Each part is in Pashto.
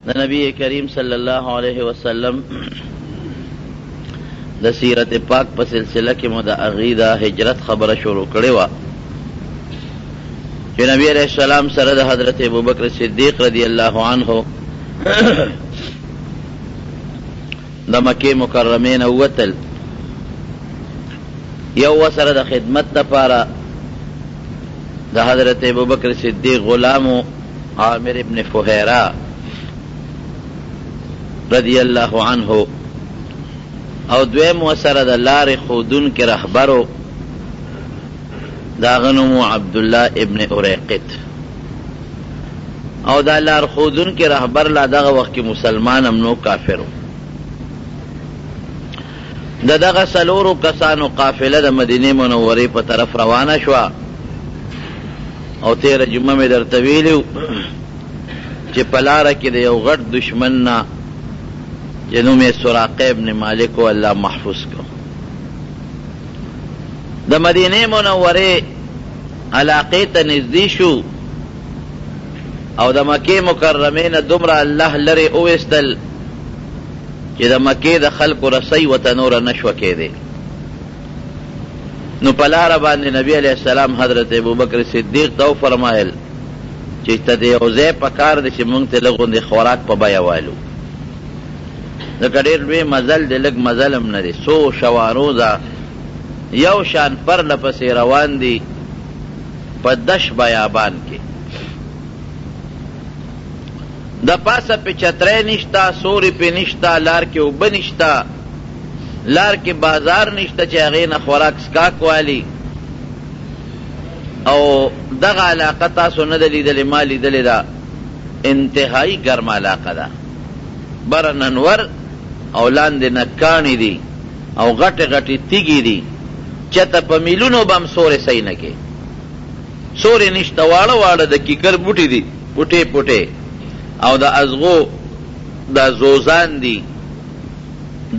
د نبی کریم صلی الله علیه وسلم د سیرت پاک په سلسله کې مو د عقیده هجرت خبره شروع کړې وه چې نبی علیہ السلام سره د حضرت ابوبکر صدیق رضی الله عنه د مکې مکرمې نه ووتل، یو وسره د خدمت دپاره د حضرت ابوبکر صدیق غلامو عامر ابن فهیرہ رضی اللہ عنہ، او دویم وسره د لارې ښودونکي رهبرو د هغه نوم عبدالله ابن اریقط، او دا لار ښودونکي رهبر لا دغه وخت کې مسلمان هم نو کافر د دغه څلورو کسانو قافله د مدینې منورې په طرف روانه شوه. او تیره جمعه مې درته ویلي چې په لاره کې د یو غټ دشمن نه چې نوم یې سراقه ابن مالک و الله محفوظ کړو. د مدینې منورې علاقې ته نږدې شو او د مکې مکرمې نه دومره الله لرې وویستل چې د مکې د خلکو رسۍ ورته نوره نه شوه کېدی. نو په لاره باندې نبی علیہ السلام حضرت ابوبکر صدیق ته وفرمایل چې ته د یو ځای په کار دی چې موږ ته لږ غوندې خوراک په بیه والو، ځکه ډېر لوی مزل دی، لږ مزل هم نه دی، څو شواروزه یو شان پرله پسې روان دي په دش بیابان کې. د پاسه پې چتری نشته، سوري پې نشته، لار کې اوبه نشته، لار کې بازار نشته چې هغې نه خوراک سکاک والی. او دغه علاقه تاسو نه ده لیدلې، ما لیدلې ده، انتهایی ګرم علاقه ده، بره ننور او لاندې نکاڼې دي او غټې غټې تیږې دي، چته په میلونو به هم سورې صحیح نه کې، سورې نشته، واړه واړه د کیکر بوټي دي، پوټې پوټې، او د ازغو دا زوزان دي،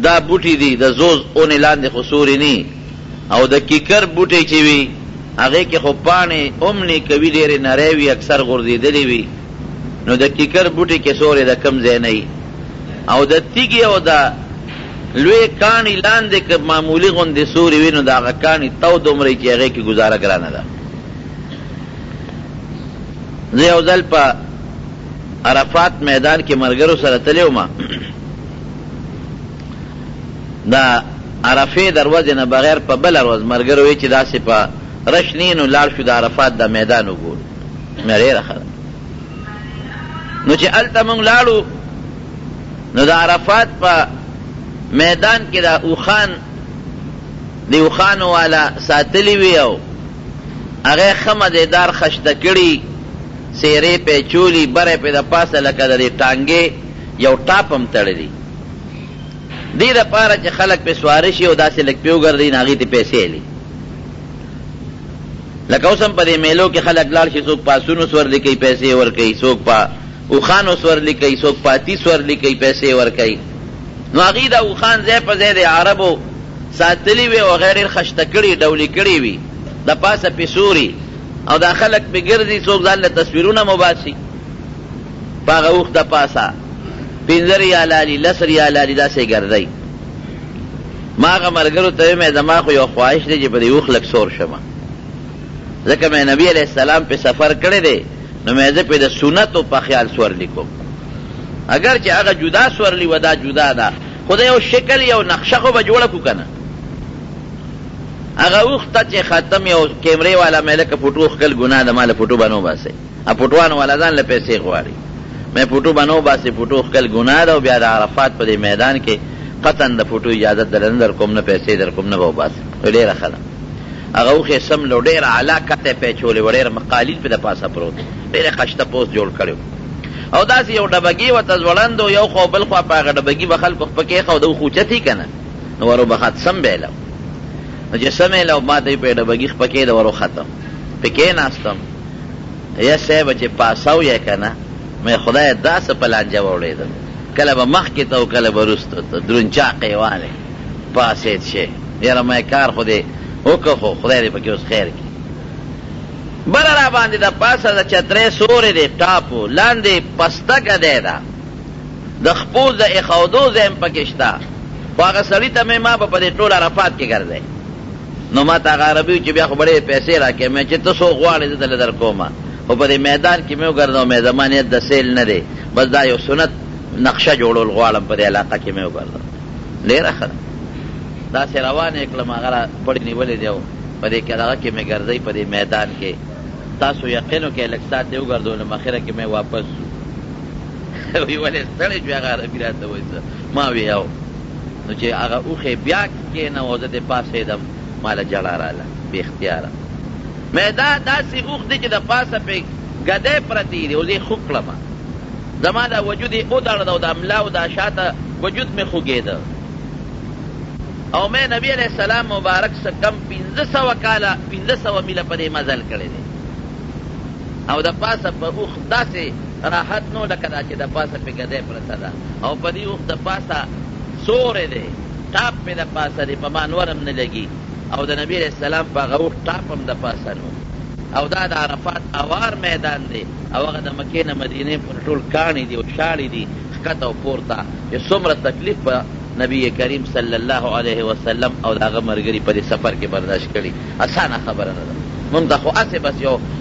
دا بوټي دي د زوز اونې لاندې خو سورې نی، او د کیکر بوټي چې وي هغې کې خو پاڼې هم نه کوي، ډېرې نری وي، اکثر غورځېدلې وي، نو د کیکر بوټي کې سورې د کم ځای نه وي. او د تیږې او د لوی کاڼي لاندې که معمولي غوندې سورې وي نو د هغه کاڼي تود عمره چې هغې کې ګزاره ګرانه ده. زه یو ځل په عرفات میدان کې ملګرو سره تللی وم، د عرفې د ورځې نه بغیر په بله ورځ ملګرو وی چې داسې په رش نی نو لاړ شو د عرفات د میدان وګورو. مې ډېره ښه ده. نو چې هلته موږ لاړو نو د عرفات په میدان کې د اوښانو والا ساتلی وي او هغې ښه مزېدار خشته کړي، څېرې پې چولي، بره پې د پاسه لکه د دې ټانګې یو ټاپ هم تړلی، دې دپاره چې خلک پې سواره شي او داسې لږ پې وګرځي نو هغې ته پیسې اخلي. لکه اوس هم په دې میلو کې خلک لاړ شي، څوک په آسونو سورلي کوي پیسې ورکوي، څوک په اوښانو سورلي کوي، څوک په اتي سورلي کوي پیسې ورکوي. نو هغې د اوښان ځای په ځای د عربو ساتلي وي او هغې ډېر خشته کړي، ډولې کړي وي، د پاسه پې سوري او دا خلک پې ګرځي، څوک ځان له تصویرونه مباسي په هغه اوښ د پاسه 15 ریالالي 10 ریالالي داسې ګرځئ. ما هغه ملګرو ته ویم زما خو یو خواهش دی چې په دې اوښ لږ سور شمه، ځکه مې نبي علیہ السلام پې سفر کړی دی نو مې زه پې د سنتو په خیال سورلي کوم، اگر چې هغه جدا سورلي و دا جدا ده، خو د یو شکل یو نقشه خو به جوړه کړو که نه. هغه اوښ ته چې ختم یو کیمرې والا مې لکه فوټو ښکل ګناه ده، ما له فوټو به نه وباسئ، فوټوانو والا ځان له پیسې غواړي، مې فوټو به نه وباسئ، فوټو ښکل ګناه ده. او بیا د عرفات په دې میدان کې قطعا د فوټو اجازت در نه در کوم، نه پیسې در کوم، نه به وباسئ. ډېره ښه ده. هغه اوښ یې سم لو ډېره اعلی کته پیچولې وه، ډېره مقالید پې د پاسه پروت، ډېرې خشته پوست جوړ کړی او داسې یو ډبګي ورته ځوړند و، یو خوا بل خوا په هغه ډبګي به خلکو پکې ایښه او خوچتي که نه نو ور وبخت سم به یې لو. نو چې سم یې لو ما ته یې په ډبګي پکې د ور وختم، پې کېناستم، یا صاحبه چې پاسو یې که نه مې خدای داسې په لانجه وړېدم، کله به مخکې ته او کله به وروستو ته درونچاقې والې پاسېد شي. یاره مې کار خو دې وکړه، خو خدای دې پکې اوس خیر کړي. بله را باندې د پاسه د چترۍ سورې دی ټاپو، لاندې پسته ګدی ده، د خپو د ایښودو ځای هم پکې شته، خو هغه سړي ته مې ما به په دې ټول عرفات کې ګرځئ. نو ما ته هغه عربي چې بیا خو بړې پیسې راکړې، مې چې ته څو غواړې زه دله در کومه، خو په دې میدان کې مې وګرځو، مې زما نیت د سیل نه دی، بس دا یو سنت نقشه جوړول غواړم په دې علاقه کې مې وګرځو. ډېره ښه ده. داسې روانې کړم، هغه پړې نیولې دی او په دې کې دغه کې مې ګرځئ په دې میدان کې. تاسو یقین وکړئ لږ ساعت یې وګرځولم، اخره کې مې واپس وی ولې ستړی شوې؟ هغه عربي راته وایي ما وی او نو چې هغه اوښې بیا کېنه زه دې پاسېدم، ما له جړه راله بې اختیاره. مې دا داسې اوښ دی چې د پاسه پې ګدۍ پرتې دي، اوس یې خوږ کړمه، زما دا وجود یې ودړده او د املا او دا شاته وجود مې خوږېده. او مې نبي علیه السلام مبارک څه کم 1500 کاله 1500 میله په دې مزل کړی دی، او د پاسه په اوښ داسې راحت نو لکه دا چې د پاسه پې ګدۍ پرته ده، او په دې اوښ د پاسه سوری دی، ټاپ مې د پاسه دی، په مانور هم نه لګي، او د نبي علیه السلام په هغه اوښ ټاپ هم د پاسه نو. او دا د عرفات اوار میدان دی، او هغه د مکې نه مدینې پر ټول کاڼي دي او شاړې دي ښکته او پورته، چې څومره تکلیف په نبی کریم صلی الله علیه وسلم او د هغه ملګري په دې سفر کې برداشت کړي. اسانه خبره نه ده. مونږ ته خو هسې بس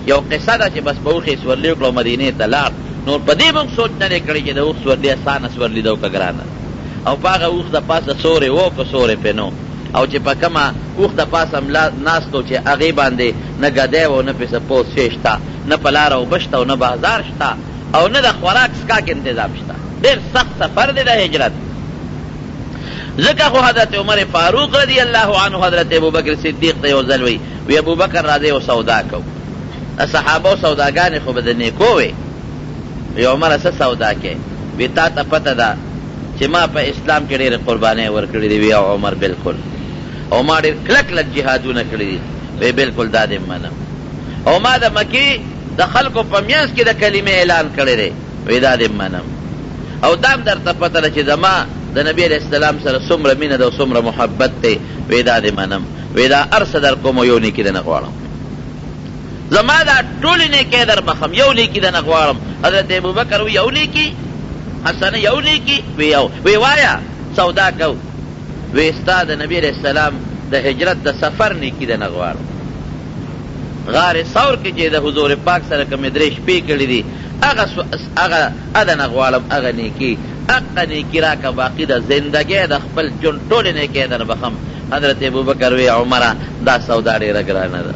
یو قصه ده چې بس په اوښ یې سورلي وکړو مدینې ته لاړ، نور په دې مونږ سوچ نه دی کړی چې د اوښ سورلي اسانه سورلي ده او که ګرانه. او په هغه اوښ د پاسه سوری و که سوری پې نو، او چې په کومه اوښ د پاسه ناست و چې هغې باندې نه ګدی و نه پې څه پوس شی شته، نه په لاره اوبه شته او نه بازار شته، او نه د خوراک څښاک انتظام شته. ډېر سخت سفر دی د هجرت. ځکه خو حضرت عمر فاروق رضی الله عنه حضرت ابوبکر صدیق ته یو ځل وی ابوبکر راځئ او سودا کوو. د صحابو سوداګانې خو به د نیکو وې. وی عمره څه سودا کې؟ وی تا ته پته ده چې ما په اسلام کې ډېرې قربانۍ ورکړې دي. وی عمر بلکل، او ما ډېر کلک کلک جهادونه کړي دي. وی بلکل دا دې منم. او ما د مکې د خلکو په میانځ کې د کلمې اعلان کړی دی. وی دا دې منم. او دا هم درته پته ده چې زما د نبی علیہ السلام سره څومره مینه ده او څومره محبت دی. وی دا دې منم. وی دا هر څه در کوم او یو نیکي دنه غواړم. زما دا ټولې نیکۍ در بخم، یو نیکي دنه غواړم. حضرت ابوبکر وی یو نیکي؟ حسنه یو نیکي؟ وی یو. وی وایه سودا کو. وی ستا د نبی علیہ السلام د هجرت د سفر نیکي دنه غواړم. غار ثور کې چې د حضور پاک سره کومې درې شپې کړې دي، هغه ادنه غواړم، هغه نیکي اقا نیکی را که باقی دا زندگی دا خپل جن ټول نیکی در بخم. حضرت ابوبکر وی عمره دا سودا ډیره ګرانه ده،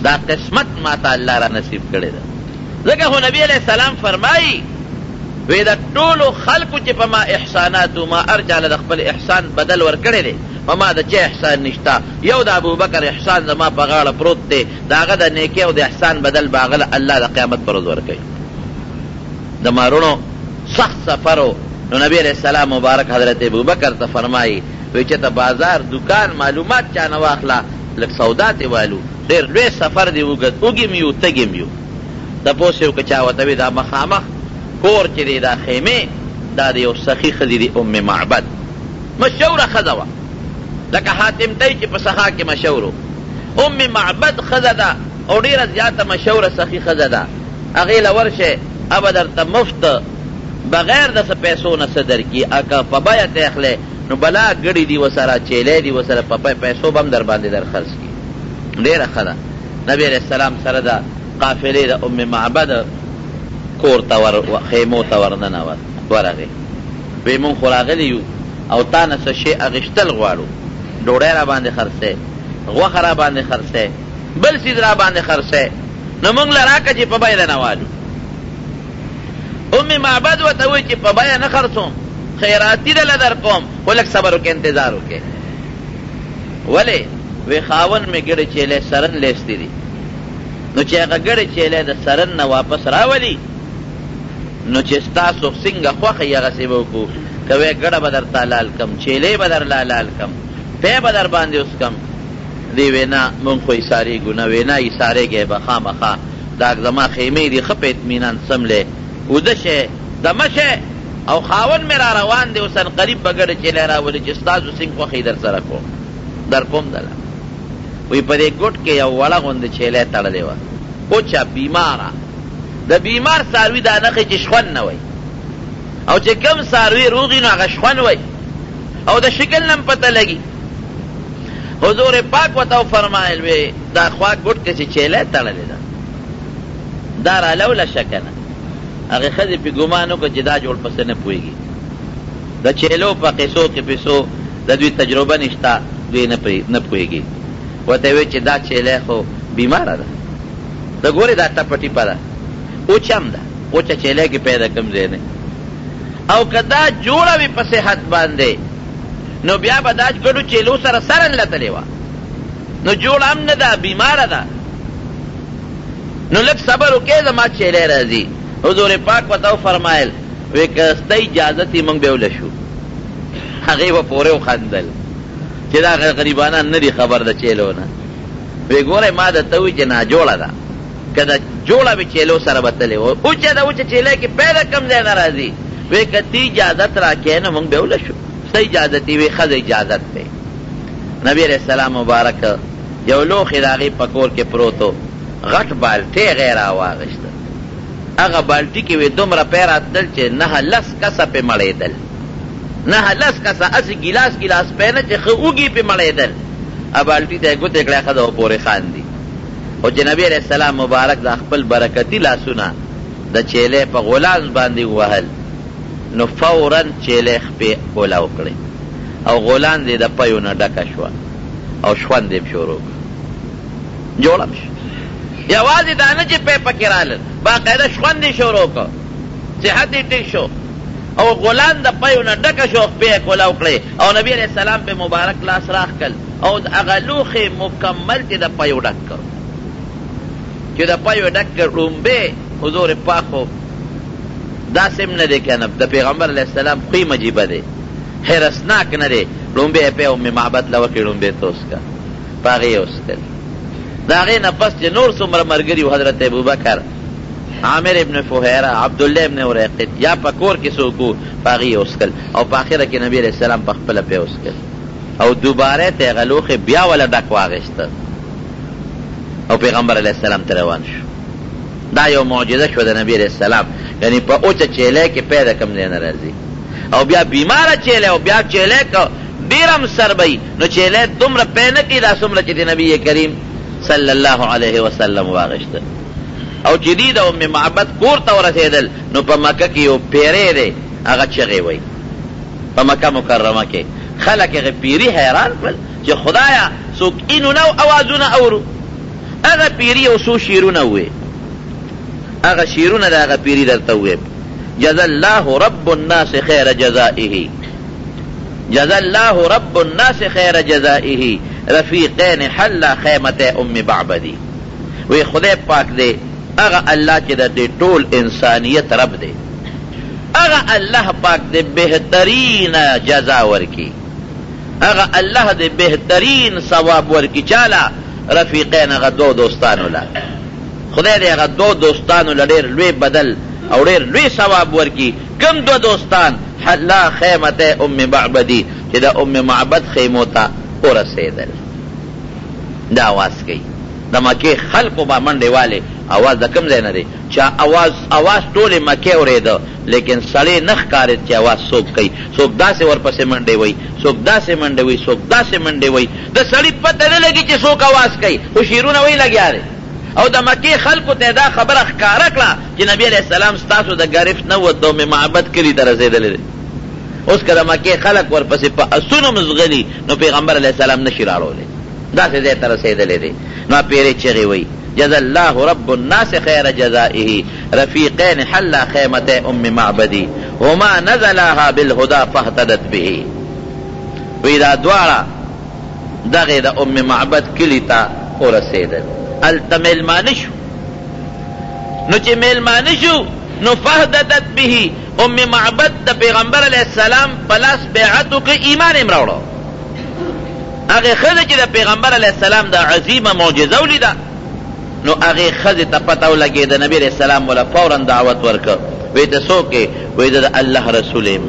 دا قسمت ما ته الله را نصیب کړی ده. ځکه خو نبی علیہ السلام فرمایي وی دا ټولو خلکو چې په ما احساناتو ما ارجاله د خپل احسان بدل ورکړی دی، په ما د چا احسان نشته. یو د ابوبکر احسان زما په غاړه پروت دی، د هغه د نیکۍ او د احسان بدل به هغه الله د قیامت پر ورځ ورکوي. د مارونو سخت سفرو. نو نبی علیہ السلام مبارک حضرت ابوبکر ته فرمایي وی چې ته بازار دکان معلومات چا نه واخله، لږ سودا ته والو، ډېر لوی سفر دی، اوږم یو تږم یو. تپوس یې وکړه چا ورته وی دا مخامخ کور چې دی دا خیمې دا د یو سخي ښځې دي، ام معبد مشهوره ښځه وه، لکه حاتم تی چې په سخا کې مشهور و. ام معبد ښځه ده او ډېره زیاته مشهوره سخي ښځه ده. هغې له ورشئ ابه درته مفت بغیر د څه پیسو نه څه درکړي، که په بیه ته اخلی نو بلا ګړي دي ورسره، چیلی دي ورسره، په پیسو به هم در باندې در خرڅ کړي. ډېره ښه ده. نبي علیہ السلام سره د قافلې د ام معبد کور ته خیمو ته ورغې. وی مونږ خو راغلي یو او تا نه څه شی اخیستل غواړو، ډوډۍ را باندې خرڅی، غوښه را باندې خرڅی، بل څیز را باندې خرڅی، نو مونږ له راکړه چې په بیه نه والو. ام معبد ورته وایي چې په بیه نه خرڅوم، خیراتي دله در کوم، خو لږ صبر وکړې، انتظار وکړې. ولې؟ وی خاون مې ګړې چیلې سرن لیستې دي، نو چې هغه ګړې چیلې د سرن نه واپس راولي نو چې ستاسو څنګه خوښه یې هغسې به وکړو. که وی ګړه به درته لال کم، چیلې به در لال کم، پی به در باندې اوس کم. دی وی نه مونږ خو ایسارېږو نه. وی نه ایسارېږئ به خامخا، دا زما خیمې دي، ښه په اطمینان سملې اوده شئ دمه شئ، او خاون مې را روان دی اوسن قریب به ګړه چیلی راولي چې ستاسو څنګه خوښې در سره کوم، در کوم دله. وی په دې ګوټ کې یو وړه غوندې چیلی تړلې وه، اوچه بیماره، د بیمار څاروي دا نښې چې شخون نه وی. او چې کم څاروي روغي نو هغه شخون وی او د شکل نم پته لګي. حضور پاک وته فرمایل وی دا خوا ګټ کې چې چیله تړلې ده دا را لوله شکنه هغه خځې په ګمان وکړه چې دا جوړ پسې نه پوهېږي د چیلو په قصو کې پیسو د دوی تجربه نشته دوی نه پوهېږي. ورته وی چې دا چیله خو بیماره ده د ګورې دا ټپه ټیپه ده اوچه هم ده اوچه چیله کې پیدا کم ځای نه او که دا جوړه وي په صحت باندې نو بیا به دا ګډو چیلو سره سره نلتلې وه نو جوړه هم نه ده بیماره ده نو لږ صبر وکړې زما چیلی راځي. حضور پاک ورته وفرمایل وی که ستا اجازت یې موږ به وله شو. هغې به پورې وخندل چې دا غریبانان نه دي خبر د چیلو نه. وی ګورئ ما درته وایي چې ناجوړه ده که د جوړه به چیلو سره به تلې و اوچه ده اوچه چیلی کې پیدا کم ځای نه راځي. وی که تی اجازت راکې نو موږ به وله شو. ستا اجازت یې وی ښځه اجازت دی. نبی علیہ السلام مبارک یو لوښی د هغې په کور کې پروت و غټ بالټی غیر راواغېسته هغه بالټي کې وی دومره پی راتلل چې 9 کسه پې مړېدل 9 کسه هسې ګیلاس ګیلاس پی نه چې ښه اوږي پې مړېدل. بالټي ته یې ګوتې کړې ښځه ورپورې خاندي. خو چې نبي علیه السلام مبارک د خپل برکتي لاسونه د چیلې په غولانځ باندې ووهل نو فورا چیلې خپې اوله وکړې او غولانځ یې د پیو نه ډکه شوه او شخوند یې شروع کړه جوړه شو. یوازې دا نه چې پی پکې رالل باقاعده شخوند یې شروع کړه صحت یې ټیک شو او غولان د پیو نه ډکه شو خپې یې کوله وکړې او نبي علیه السلام پې مبارک لاس راښکل او هغه لوښې مکمل چې د پیو ډک کړ چې د پیو ډک کړ ړومبې حضور پاک خو داسې هم نه دی که نه د پیغمبر علیه السلام خوی مجیبه دی حرسناک نه دی ړومبې یې پې ام معبد له وکړې ړومبې ته وسکه په هغې یې وسکل. د هغې نه پس چې نور څومره ملګري و حضرت ابوبکر عامر ابن فهیره عبدالله ابن ورقت یا په کور کې څوک و په هغې یې وسکل او په آخره کې نبي علیه السلام په خپله پې وسکل او دوباره ته هغه لوښې بیا وله ډک واغېسته او پیغمبر علیه السلام ته روان شو. دا یو معجزه شو د نبي علیه السلام یعنی په اوچه چیلی کې پی د کم ځای نه راځي او بیا بیماره چیلی او بیا چیلی که ډېر هم سربی نو چیلی دومره پی نه کړي دا څومره چې د نبي کریم صلی الله علیه وسلم واغشته او چې دی د ام معبد کور ته ورسېدل نو په مکه کې یو پیری دی هغه چغې وی په مکه مکرمه کې خلک هغه پیري حیران کړل چې خدایا څوک اینو نو اوازونه اورو. هغه پیري یو څو شعرونه ووی هغه شعرونه د هغه پیري درته وویم جزا الله رب الناس خیر جزائه جزا الله رب الناس خیر جزائه رفیقین حل خیمت ام بعبدی. وی خدای پاک دے اغا اللہ چی دا دے ټول انسانیت رب دے اغا اللہ پاک دے بہترین جزا ورکی اغا اللہ دے بہترین ثواب ورکی چالا رفیقین اغا دو دوستانو لا خدای دے اغا دو دوستانو لا دیر لوی بدل او دیر لوی ثواب ورکی. کم دو دوستان حلا خیمت ام بعبدی چی دا ام معبد خیموتا ورسېدل دا آواز کوي د مکې خلقو به منډې والې آواز د کوم ځای نه دی چې آواز ټولې مکې اورېده لیکن سړی نه ښکارېد چې آواز څوک کوي څوک داسې ورپسې منډې وایي څوک داسې منډې وایي څوک داسې منډې وایي د سړي پته نه لګي چې څوک آواز کوي خو شعرونه وایي لګیا دی او د مکې خلقو ته دا خبره ښکاره کړه چې نبي علیه السلام ستاسو د ګرفت نه وت د ام معبد کلي ته رسېدلی دی. اوس که د مکې خلک ورپسې په اسونو مزغلي نو پیغمبر علیه السلام نشي راړولی داسې ځای ته رسېدلی دی. نو پیرې چغې وایي جزا الله رب الناس خیر جزائه رفیقین حل خیمت ام معبدی وما نزلها بالهدى فاهتدت به. وی دا دواړه دغې د ام معبد کلي ته ورسېدل هلته میلمانه شو نو چې میلمانه شو نو فاهتدت به ام معبد د پیغمبر علیه السلام پلاس بیعت وکړه ایمان یې راوړه. هغې ښځه چې د پیغمبر علیه السلام د عظیمه معجزه ولیده نو هغې ښځې ته پته ولګېده نبي علیه السلام وله فورا دعوت ورکړه وی ته څوک یې وی د الله رسول یم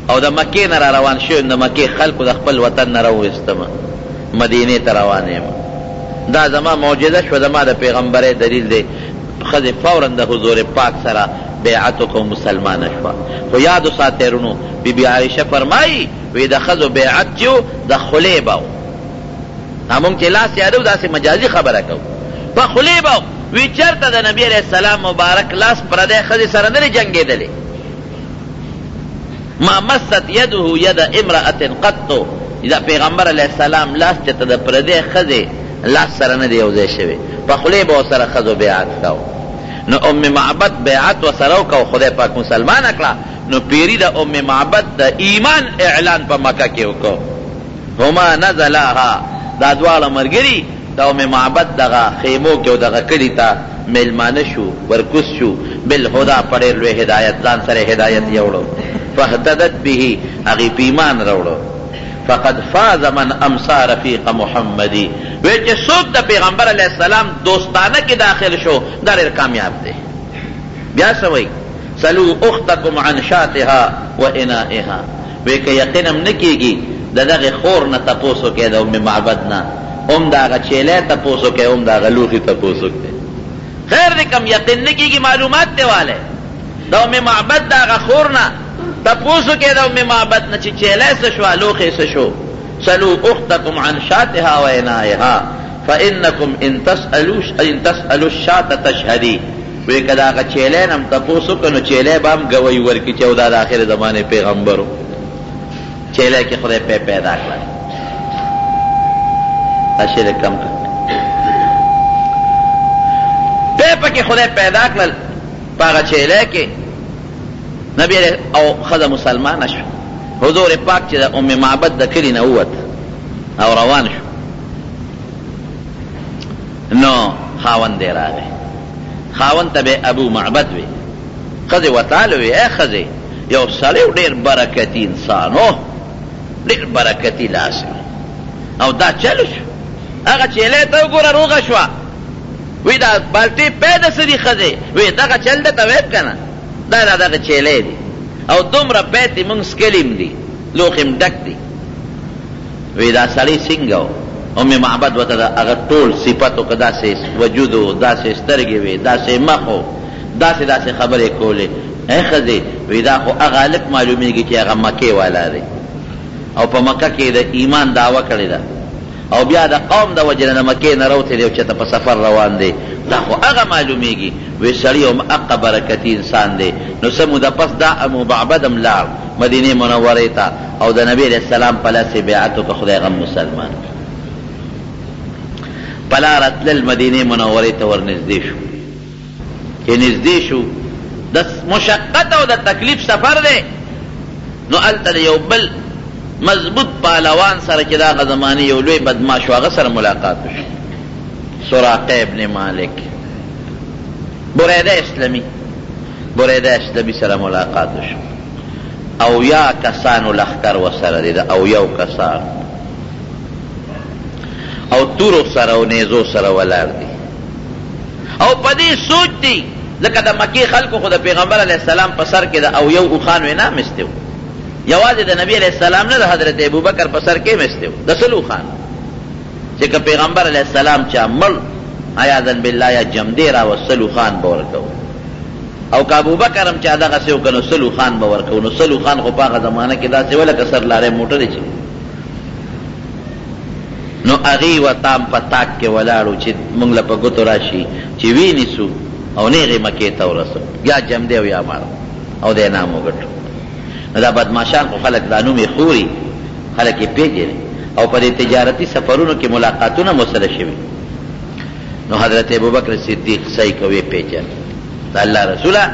او د مکې نه را روان شوی د مکې خلکو د خپل وطن نه راوویستمه مدینې ته روان یم دا زما معجزه شوه زما د پیغمبرۍ دلیل دی. ښځې فورا د حضور پاک سره بیعتو کو مسلمان شوا. خو یادو ساتیرونو بی بی عائشہ فرمائی وی دا خزو بیعت چیو دا خلی باو همون چی لاس یادو دا سی مجازی خبره کو پا خلی باو وی چرتا دا نبی علیہ السلام مبارک لاس پردے خزی سرندر جنگی دلی ما مست یده ید امرأت قطو دا پیغمبر علیہ السلام لاس چتا دا پردے خزی لاس سرندر یوزے شوی پا خلی باو سر خزو بیعت کاو. نو ام معبد بیعت و سرو کو خدای پاک مسلمان اکلا نو پیری دا ام معبد دا ایمان اعلان پا مکہ کیو کو هما نزلاها دا دوال مرگری دا ام معبد دا خیمو کیو دا کلی تا ملمان شو ورکس شو بالخدا پڑیر لوی ہدایت زان سر ہدایت یوڑو فاہتدت به اغی پیمان روڑو فقد فاز من امسا رفیق محمدی ویچے سوک دا پیغمبر علیہ السلام دوستانہ کی داخل شو داریر کامیاب دے. بیا سوئی سلو اختکم عن شاتها و انائها ویکے یقینم نکیگی دا دا خور نا تپوسو کے دا ام معبدنا ام دا غا چیلے تپوسو کے ام دا غا لوخی تپوسو کے خیر دکم یقین نکیگی معلومات تے والے دا ام معبد دا غا خورنا تپوسو کے دا ام معبد نا چی چیلے سشو لوخی سشو سلو اختکم عن شاتها و انائها فإنکم ان تسألو الشات تشہدی وی کدا کا چیلے نم تپوسو کنو چیلے بام گوئی ورکی چودہ دا آخر زمانے پیغمبرو چیلے کی خدای پہ پیدا کلا اشیر کم کر پہ پہ کی خدای پیدا کلا پاگا چیلے کے نبی او خدا مسلمان اشو حضور پاک چی دا ام معبد دا کلی نووت او روان شو نو خاون دیر آگے خاون تا بے ابو معبد وی خزی وطالوی اے خزی یو سلیو دیر برکتی انسانو دیر برکتی لاسی او دا چلو شو اگا چیلے تا گورا روغا شوا وی دا بالتی پیدا سری خزی وی دا گا چل دا تا ویب کنا دا گا چیلے دی او دومره پیتی منگ سکلیم دی لوخیم ڈک دی وی دا سلی سنگو ام معبد وطا دا اگر طول صفتو که دا سی وجودو دا سی سترگی وی دا سی مخو دا سی خبری کولی اے خزی وی دا خو اغالک معلومی گی چی اغا مکی والا دی او پا مکہ کی دا ایمان دعوی کردی دا او بیا دا قوم دا وجل دا مکی نروتی دی و چتا پا سفر روان دی دا خو اغا معلومی گی وی سریو اقا برکتی انسان دی نو سمو دا پس دا امو بعبدم لار مدینی منوری تا او دا نبی علیہ السلام پلا سی بیعتو که خدای غم مسلمان پلا رتلل مدینی منوری تا ور نزدیشو که نزدیشو دا مشقت او دا تکلیف سفر دی نو علتا دا یو بل مضبوط پالوان سر که دا غزمانی یو لوی بدماش واغ سر ملاقاتو شو سراقه ابن مالک بریده اسلامی سر ملاقاتو شو او یا کسانو لخکر و سر دی دا او یو کسان او تورو سر و نیزو سر ولار دی او پدی سوچ دی لکه دا مکی خلقو خود پیغمبر علیہ السلام پسر که دا او یو اخانو نام استیو یوازی دا نبی علیہ السلام نه دا حضرت ابو بکر پسر که مستیو دا سلو خان چه که پیغمبر علیہ السلام چا مل عیاذن باللہ یا جمدیرا و سلو خان بورکو او که ابو بکرم چا دا غسیو کنو سلو خان بورکو نو سلو خان خو پاق زمانه که دا سیولا کسر لاره موٹر چی نو اغی و تام پتاک کے ولارو چی منگل پا گتو راشی چی وینی سو او نیغی مکی تورسو یا جمدیو یا مارو او دے نامو گٹو دا بدماشان کو خلق دانومی خوری خلقی پیجے او پر تجارتی سفرونو کی ملاقاتونا مسئلہ شوی نو حضرت ابو بکر صدیق صحیح کوئی پیجن دا اللہ رسولہ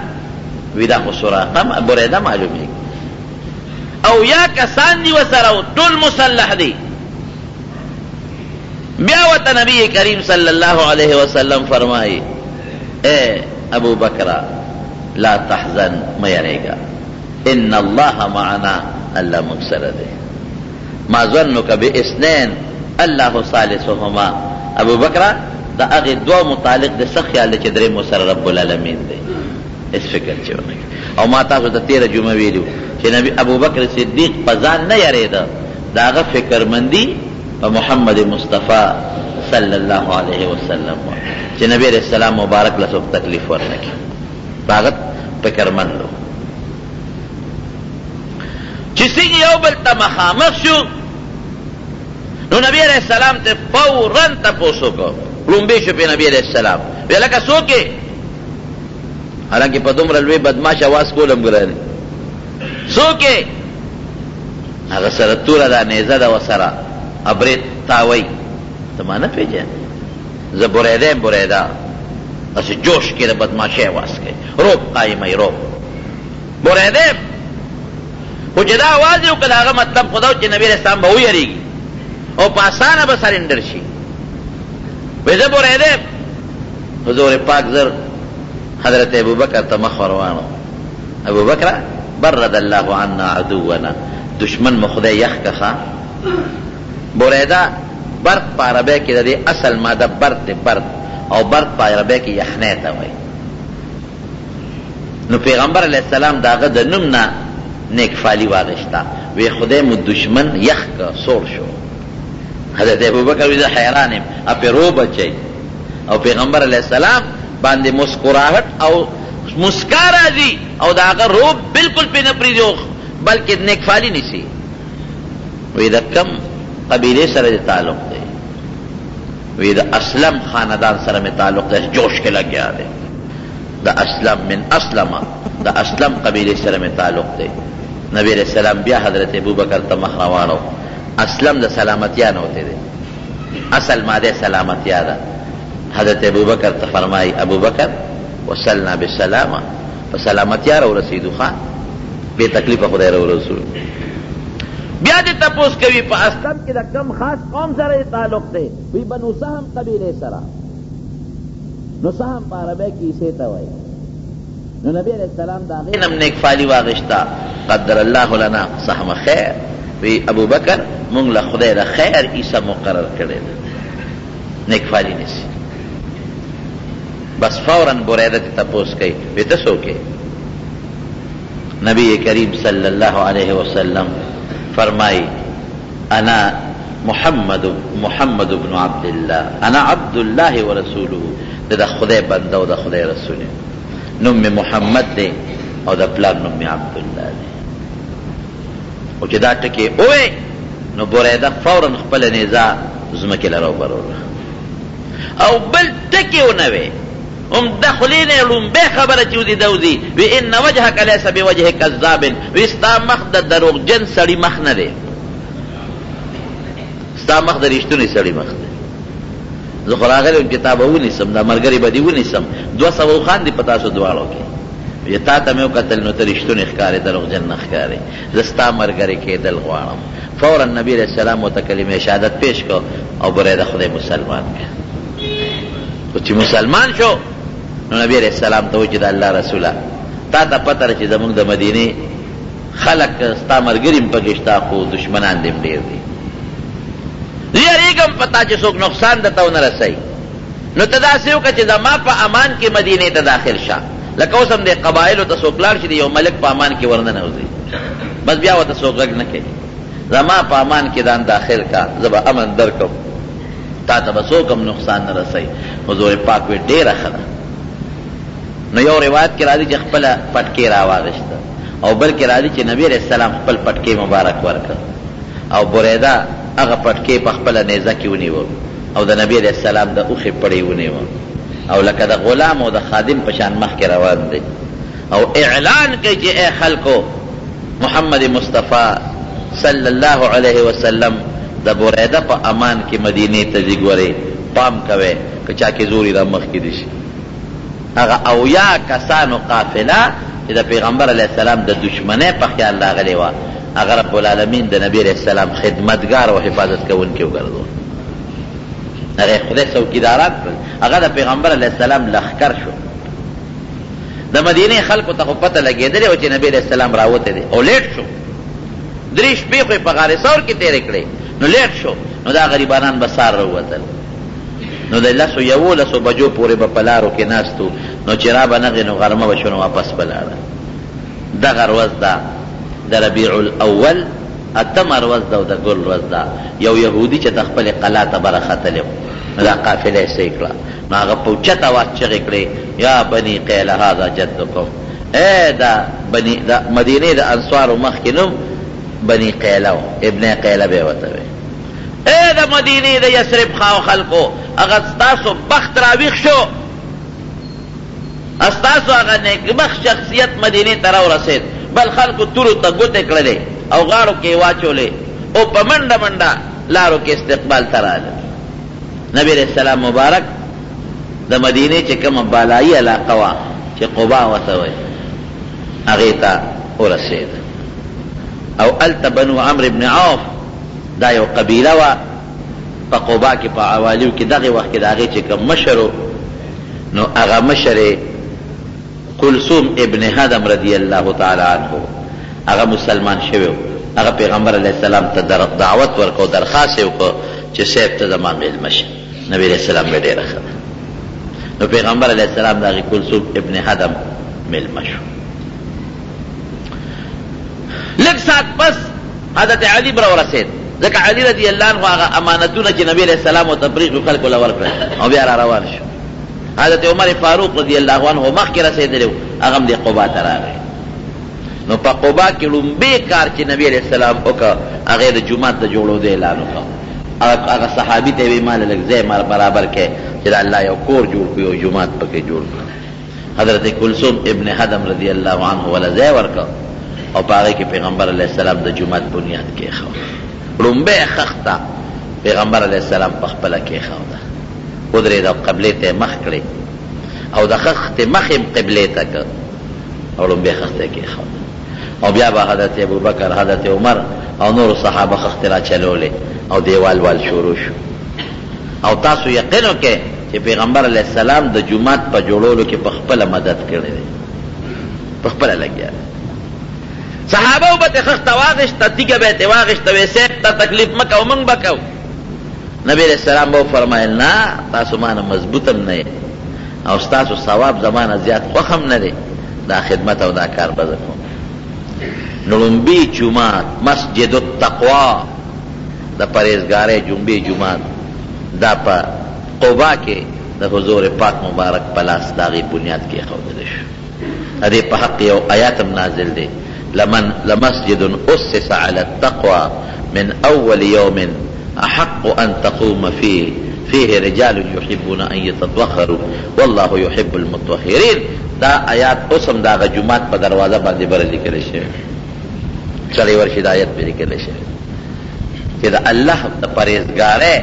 ویدا خسورا بریدہ معلومی او یا کسان دی وسرو طول مسلح دی بیاوت نبی کریم صلی اللہ علیہ وسلم فرمائی اے ابو بکر لا تحزن میرے گا ان اللہ معنا اللہ مقصر دے ما ظنک باثنین اللہ ثالثهما ابو بکر دا اغی دو متعلق دے سخیال دے چدرے مسر رب العالمین دے اس فکر چونے او ما تاسو دا 13 جمعہ ویلو چی نبی ابو بکر صدیق پزان نہ یرے دا اغا فکر مندی و محمد مصطفیٰ صلی اللہ علیہ وسلم چی نبی علیہ السلام مبارک لسوک تکلیف ورنکی باغت فکرمندو چې څنګه یو بل ته مخامخ شو نو نبی علیہ السلام ته فوراً تپوس وکړو لومبې شو په نبی علیہ السلام وی لکه څوک یې حالانکه په دومره لوی بدماش اواز کولم ګران څوک یې هغه سره توره ده نیزه ده ورسره ابرې تاوی ته ما نه پېژنې زه بریده یم بریده داسې جوش کې د بدماشۍ اواز کوي روب قایموي روب بریده یم خو چې دا اواز یې وکړه د هغه مطلب خو دا و چې نبي علیه السلام به ویرېږي او په اسانه به سرنډر شي وی زه بریده یم حضور پاک زر حضرت ابوبکر ته مخ وروانو ابوبکر برد الله عنا عدونا دشمن مو خدای یخ کخا بریده برد په عربی کې د دې اصل ماده برد برد او برد په عربی کې یخنۍ ته وایي نو پیغمبر علیه السلام د هغه د نوم نه نیکفالي واغېسته وی خدای مو دشمن یخ که سوړ شو حضرت ابوبکر وی زه حیران یم اپې رو بچئ او پیغمبر علیه السلام باندې مسکراهټ او مسکا راځي او د هغه روب بالکل پې نه پرېږدي بلکې نیکفالي نیسي وی د کم قبیلې سره د تعلق دی وی د اسلم خاندان سره مې تعلق دی جوش کې لګیا دی د اسلم من اسلمه د اسلم قبیلې سره مې تعلق دی نبی علیہ السلام بیا حضرت ابوبکر ته مخ روانو اسلم د سلامتیا نه وتی دی اصل ماده سلامتیا ده حضرت ابوبکر ته فرمای ابوبکر وصلنا بالسلامه فسلامتیا را رسیدو خان بے تکلیف خدای را رسول بیا دې تپوس کوي په اسلم کې د کم خاص قوم سره تعلق دی وی بنو سهم قبیله سره نو سهم په عربی کې یې ته وایي نو نبی علیہ السلام دا غینم نیکفالي واغشتا قدر الله لنا سهم خیر وی ابو بکر مونږ له خدای د خیر عیسی مقرر کړی دی نیکفالي نسی بس فوراً بریده ته تپوس کوي وی ته څوک یې نبی کریم صلی اللہ علیہ وسلم فرمائی انا محمد بن عبداللہ انا عبداللہ ورسولہ دا خدای بندہ و دا خدای رسول نم محمد دے او دا پلان نم عبداللہ دے او چی دا ٹکی اوے نو بریدہ فوراً خپل نیزا زمکی لرو برور او بل ٹکی او نوے دخلین علوم بے خبر چودی دوزی وی ان وجهک لیس بوجه کذاب وی استا مخ د دروغ جن سړی مخ نه دی استا مخ د رښتونی سړی مخ دی زه خو راغلی کتاب ونیسم دا ملګری به دې ونیسم 200 خان دي پتا سو دواړو کې وی تا ته مې وکتل نو ته رښتونی ښکارې دروغ جن نه ښکارې زه ستا ملګری کېدل غواړم فورا نبی علیہ السلام ورته کلمه شهادت پیش کو او بریده خدای مسلمان کړ او چې مسلمان شو نو نبی علیہ السلام ته وچی دا اللہ رسولا تا تا پتر چی زمونږ د مدینه خلق ستا مرګریم پکشتا خو دشمنان دیم ډیر دي یریګم پتا چې څوک نقصان دته ونه رسي نو تداسې وکړه چې زما په امان کې مدینه ته داخل شه لکه اوس هم د قبایلو ته څوک لاړ شي یو ملک په امان کې ورننه وځي بس بیا ورته څوک غږ نه کوي زما په امان کې دان داخل کا زه به امن درکم تا ته به څوک هم نقصان نه رسي حضور پاک وی ډېره ښه ده نو یو روایت کې راځي چې خپل پټکی راواغشته او بل کې راځي چې نبی علیہ السلام خپل پټکی مبارک ورکړ او بریده هغه پټکی په خپل نیزه کې ونیو او د نبی علیہ السلام د اوخې پړی ونیو او لکه د غلام او د خادم په شان مخ کې روان دی او اعلان کوي چې اے خلکو محمد مصطفی صلی الله علیه وسلم د بریده په امان کې مدینه ته ځګوري پام کوي که چا کې زوري د مخ کې دي هغه اویا کسانو قافله چې د پیغمبر علیه السلام د دشمنۍ په خیال راغلی وه هغه رب العالمین د نبی علیه السلام خدمتګار او حفاظت کوونکي وګرځول هغه خدای څوکیداران کړل هغه د پیغمبر علیه السلام لښکر شو د مدینې خلکو ته خو پته لګېدلې وه چې نبی علیه السلام راوتی دی او لیټ شو 3 شپې خو یې په غار ثور کې تېرې کړې نو لیټ شو نو دا غریبانان به سار راووتل نو د 11 بجو پورې به په لارو کې ناستو نو چې را به نغې نو غرمه به شو نو واپس به لاړه دغه ورځ ده د ربیع الاول اتمه ورځ ده او د ګل ورځ ده یو یهودي چې د خپلې قلا ته برختلی و نو دا قافله یې صحیح کړه نو هغه په اوچت اواز چغې کړې یا بني قیل هذا جدکم دا مدینه دا انصار مخکنم بنی قیلو ابن قیلو بیوتوی دا مدینه دا یسرب خواو خلقو اگر ستاسو بخت راویخ شو استاسو اگر نیکبخت شخصیت مدینه تراو رسید بل خلقو تورو تا گوتے کردے او غارو کے واچو لے او پا منڈا منڈا لارو کے استقبال ترال نبی علیہ السلام مبارک دا مدینه چه کم بالائی علاقه وا چه قبا وتوی اغیتا ورسید او التا بنو عمرو بن عوف دا یو قبیله وا پا قبا کی پا عوالیو کی دغی وقت کی دا اغی چه کم مشرو نو اغا مشر کلثوم ابن حدم رضی اللہ تعالی عنہ اغا مسلمان شویو اغا پیغمبر علیہ السلام تا دعوت ورکو درخواست ورکو چه سیب تا زمان علم شد نبی علیہ السلام بیڑی رخد نو پیغمبر علیہ السلام دا اغی کلثوم ابن حدم علم شد لگ سات پس حضرت علی برو رسید ذکر علی رضی اللہ عنہ آغا امانتونا چی نبی علیہ السلام و تبریق خلقو لور کرد او بیارا روان شو حضرت عمر فاروق رضی اللہ عنہ مخ کی رسید لیو اغم دی قبا تراغی نو پا قبا کی لنبی کار چی نبی علیہ السلام اوکا اغیر جماعت دا جوڑو دے اعلانو کا اغا صحابی تیوی مال لگزے مال برابر کے چیدہ اللہ یو کور جوڑ کیو جماعت پا کے جوڑ کیو حضرت کلثوم ابن حدم رضی اللہ عنہ والا زے ورکا اور پاگے کی پیغمبر علیہ السلام دا جماعت بنیاد کے خواہ رنبے خختا پیغمبر علیہ السلام پخپلا کے خواہ دا ادرے دا قبلے تے مخ کرے او دا خخت مخم قبلے تک اور رنبے خختے کے خواہ اور بیا با حضرت ابو بکر حضرت عمر او نور صحابہ خخت را چلو لے او دیوال وال شروع شو او تاسو یقینو کے کہ پیغمبر علیہ السلام دا جماعت پا جوڑولو کے پخپلا مدد کرے دے پخپلا لگ گیا صحابہ بات خخت واغشتا تیگا بیت واغشتا ویسیقتا تکلیف مکاو منگ بکاو نبی علیہ السلام باو فرمائل نا تاسو مانا مضبوطم نئے او ستاسو ثواب زمانا زیاد خوخم نئے دا خدمت او دا کار بزکو نلنبی جماعت مسجد التقوی دا پریزگارے جنبی جماعت دا پا قبا کے دا حضور پاک مبارک پلاس داغی بنیاد کی خوددش ادھے پا حق یو آیاتم نازل دے لمسجد أسس على التقوى من أول يوم أحق أن تقوم فيه رجال يحبون أن يتطهروا والله يحب المطهرين دا آیات اسم دا جماعت پا دروازہ باندې بر ذکر شوی چلی ورشد آیت پہ ذکر شوی کہ دا اللہ دا پریزگار ہے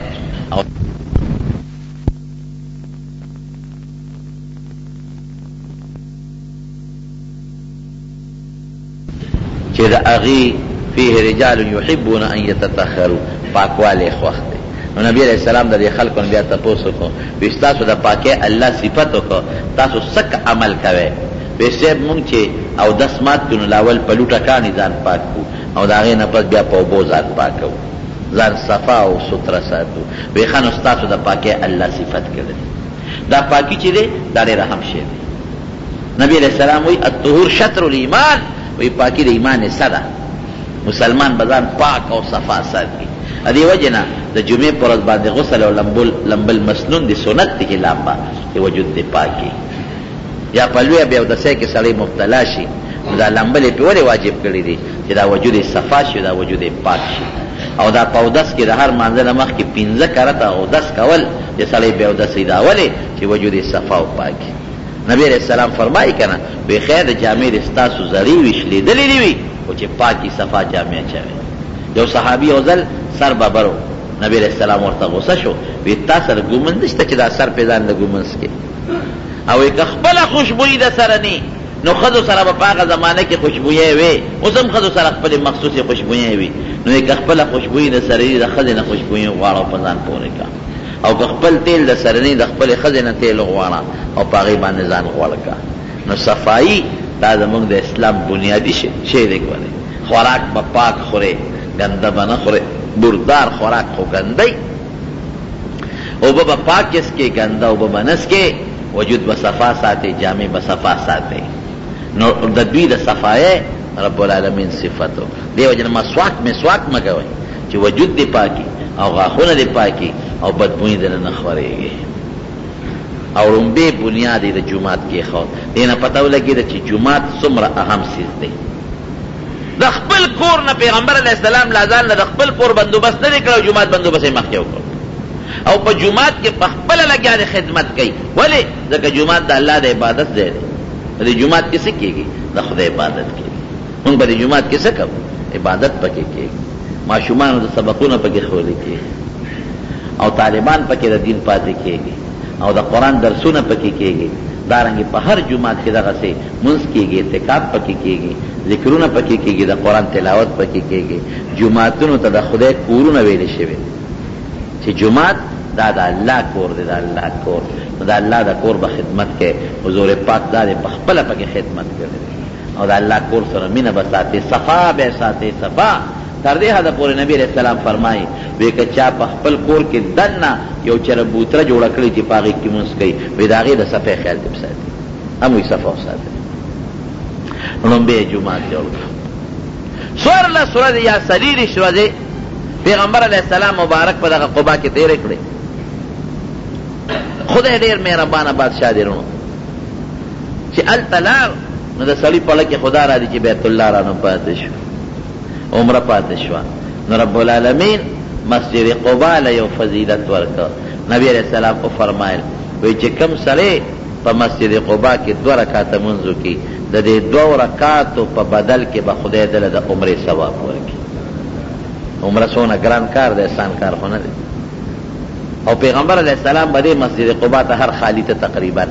چیز اغی فیه رجال یحبون ان یتطهروا پاکوالی خوخت نو نبی علیہ السلام دا دی خلقون بیا تپوسو کو ویستاسو دا پاکی اللہ صفتو کو تاسو سک عمل کوئے ویسیب مونگ چے او دس مات کنو لاول پلوٹا کانی زان پاک کو او دا غی نپس بیا پاوبو زان پاکو زان صفا و ستر ساتو ویخان استاسو دا پاکی اللہ صفت کرده دا پاکی چی دے دار رحم شیر نبی علیہ السلام وی الطهور شطر الایمان وی پاکی دا ایمان صدا مسلمان بزان پاک او صفا سات کی ادی وجنا دا جمعه پر از باندې غسل او لمبل مسنون دی سنت دی لامبا دی وجود دی پاکی یا پلوی بیا د سې کې سړی مبتلا شي دا لمبل په وری واجب کړی دی چې دا وجود صفا شي دا وجود پاک شي او دا پاودس کې د هر منځله مخ کې 15 کرتا او 10 کول چې سړی بیا د سیدا ولی چې وجود صفا او پاکی نبی علیہ السلام فرمائی کنا بے خیر جامع رستاسو زری وشلی دلی وی او چې پاکی صفا جامع چاوی جو صحابی اوزل سر ببرو نبی علیہ السلام ورطا غصہ شو وی تا سر گومندشتا چی دا سر پیزان دا گومنس کے او ایک اخبال خوشبوئی دا سرنی نو خدو سر با پاقا زمانہ کی خوشبوئی وی اسم خدو سر اخبال مخصوصی خوشبوئی وی نو ایک اخبال خوشبوئی دا سرنی دا خزن خوشبوئی غوارا پزان پونے کا او خپل تیل د سرنی د خپل خزنه تیل غواړه او پاغي باندې ځان غوړکا نو صفائی دا زموږ د اسلام بنیادی شی دی کوي خوراک په پاک خوره ګنده باندې خوره بردار خوراک خو ګندای او په پاک کس کې ګنده او په منس کې وجود به صفا ساتي جامع به صفا ساتي نو د دوی د صفای رب العالمین صفاتو دیو جن مسواک مګوي چې وجود دی پاکي او غاخونه دی پاکی او بدبوئی دل نخوریگی او رنبه بنیاد د جماعت کې خو دینه پته ولګیده چې جماعت څومره اهم سیز دی. د خپل کور نه پیغمبر علیه السلام لازال د خپل کور بندوبست نه کړو، جماعت بندوبست یې مخکې وکړ او په جماعت کې په خپل لګیا د خدمت کوي. ولې؟ ځکه جماعت د الله د عبادت ځای دی. د جماعت کې څه کېږي؟ د خدای عبادت کېږي. موږ په جماعت کې څه کوو؟ عبادت پکې کېږي، ماشومانو د سبقونه پکې ښوول کېږي او طالبان پکې د دین پاتې کېږي او د قرآن درسونه پکې کېږي. دارنګې په هر جماعت کې دغسې منځ کېږي، اعتکاف پکې کېږي، ذکرونه پکې کېږي، د قرآن تلاوت پکې کېږي. جماعتونو ته د خدای کورونه ویلې شوي چې جماعت دا د الله کور دی، د الله کور. نو د الله د کور به خدمت کوي. حضور پاک دا دی په خپله پکې خدمت کوي او د الله کور سره مینه به ساتي، صفا به ساتي، صفا. تر دې حده پورې نبی علیہ السلام فرمایي وی که چا په خپل کور کې دننه یو چربوتره جوړه کړې چې په هغې کې مونځ کوي، وی د هغې د صفې خیال دې ساتي، هم وی صفا وساتي. لومبې جومات جوړ کړه. څوارلس ورځې یا څلېرویشت ورځې پیغمبر علیه السلام مبارک په دغه قبا کې تېرې کړې. خدای ډېر مهربانه بادشاه دی نو چې هلته لاړ نو د سړي په لکه خدا را دي چې بیت الله رانو پاتې شو، عمره پاتې شوه. نو رب العالمین مسجد قبا له یو فضیلت ورکړ. نبی علیہ السلام کو فرمایل وی چې کم سړی په مسجد قبا کې 2 رکعاته منځ وکړي، د دې 2 رکعاتو په بدل کې به خدای دله د عمرې ثواب ورکړي. عمره څونه ګران کار دی، آسان کار خو نه دی. او پیغمبر علیہ السلام به دې مسجد قبا ته هر خالی ته تقریبا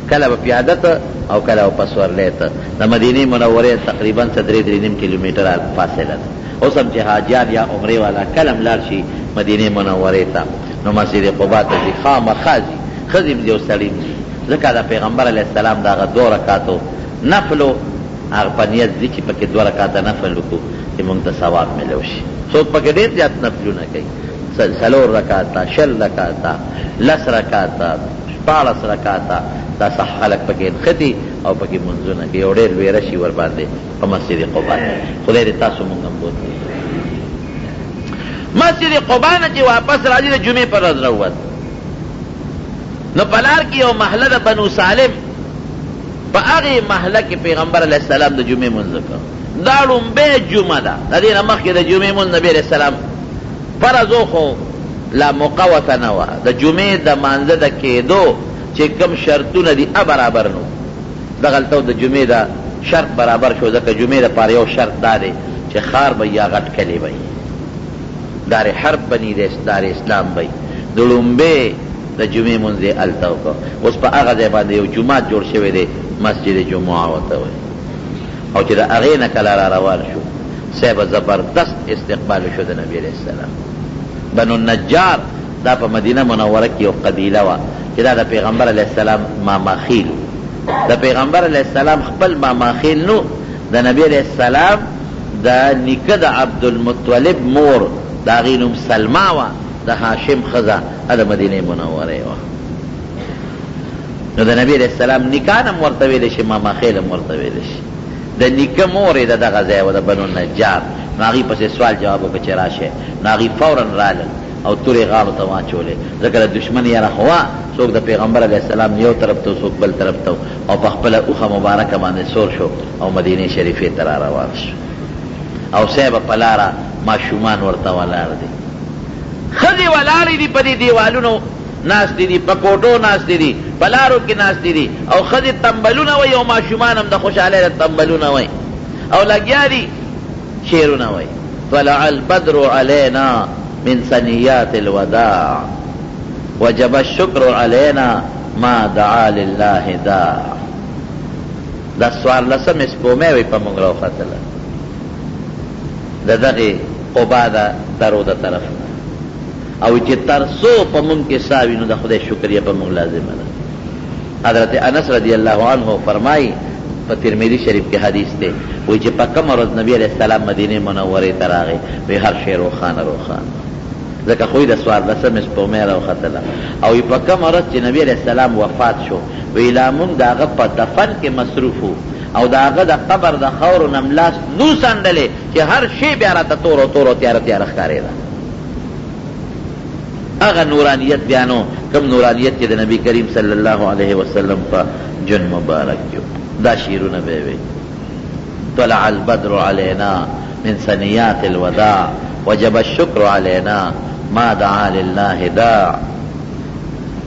کله به پیاده ته او کله به په سورلی ته د مدینې منورې تقریبا 3.5 کیلومیټره فاصله ده. اوس هم چې حاجیان یا عمرې والا کله هم لاړ شي مدینې منورې ته نو مسجد قبا ته ځي، خامخا ځي، ښځې هم ځي او سړي هم ځي. ځکه د پیغمبر علیه السلام د هغه 2 رکعاتو نفلو هغه په نیت ځي چې پکې 2 رکعاته نفل وکړو چې موږ ته ثواب میلو شي. څوک پکې ډېر زیات نفلونه کوي، 4 رکعاته، 20 رکعاته، 10 رکعاته، 14 رکعاته، دا صح خلق پکې نښتي او پکې منځونه کوي او ډېر ویره شي ور باندې په مسجد قبا. خدای دې تاسو مونږ هم بوتلي. مسجد قبا نه چې واپس راځي د جمعې پر ورځ راووت نو په لار کې یو محله د بنو سالم، په هغې محله کې پیغمبر علیه السلام د جمعې مونځ وکړ. دا لومبۍ جمعه ده، د دې نه مخکې د جمعې مونځ نبي علیه السلام فرض خو لا موقوته نه وه. د جمعې د مانځه د کېدو چې کوم شرطونه دي برابر نو دغلته د جمعې د شرط برابر شو. ځکه جمعې دپاره یو شرط دا دی چې ښار به یا غټ کلي به دار حرب بني دار اسلام به د لومبۍ د جمعې مونځ یې هلته وکړه. اوس په هغه ځای باندې یو جومات جوړ شوی دی، مسجد جمعه ورته وایي. او چې د هغې نه کله را روان شو صاحب زبردست استقبال شو د نبي علیه السلام. بنو النجار دا په مدینه منوره کې یو قبیله وه چې دا د پیغمبر علیه السلام ماماخیل. د پیغمبر علیه السلام خپل ماماخیل نو، د نبی علیه السلام د نیکه د عبدالمطلب مور د هغې نوم سلما وه، د هاشم ښځه د مدینې منورې وه. نو د نبی علیه السلام نیکان هم ورته ویلی شي، ماماخیل هم ورته ویلی شي. د نیکه مور یې د دغه ځای وه د بنو النجار. نو هغې پسې سوال جواب وکړه چې راشئ. نو هغې فورا رالل او تورې غاړو ته واچولې، ځکه د دشمن یاره خو وه، څوک د پیغمبر علیه السلام یو طرف ته څوک بل طرف ته، او په خپله اوښه مبارکه باندې سور شو او مدینې شریفې ته را روان شو. او صاحبه په لاره ماشومان ورته ولاړ دي، ښځې ولاړې دي په دې دیوالونو ناستې دي، په کوټو ناستې دي، په لارو کې ناستې دي، او ښځې تنبلونه وایي او ماشومان هم د خوشحالۍ د تنبلونه وایي او لګیا دي شعرونه وایي. طلع البدر علینا من ثنیات الوداع وجب الشکر علینا ما دعا لله داع. دا 14 سپومې وی په موږ راوختله د دغې قبا د درو د طرف نه، او چې تر څو په موږ کې ساوي نو د خدای شکریه په موږ لازمه ده. حضرت انس رضی الله عنه فرمایي په ترمذی شریف کې حدیث دی، وایي چې په کومه ورځ نبی علیه السلام مدینې منورې ته راغی، وایي هر شی روښانه روښانه، ځکه خو یې د 14 سپومې راوختله. او په کومه ورځ چې نبی علیه السلام وفات شو، وایي لا موږ د هغه په دفن کې مصروف وو او د هغه د قبر د خاورو نه ملاس نو څنډلې چې هر شی بیا راته تورو تورو تیاره تیاره ښکارېده. هغه نورانیت بیانو که کم نورانیت چې د نبی کریم صلی الله علیه وسلم په جن مبارک کیو دا شیرونه به وي طلع البدر علينا من ثنيات الوداع وجب الشكر علينا ما دعا لله داع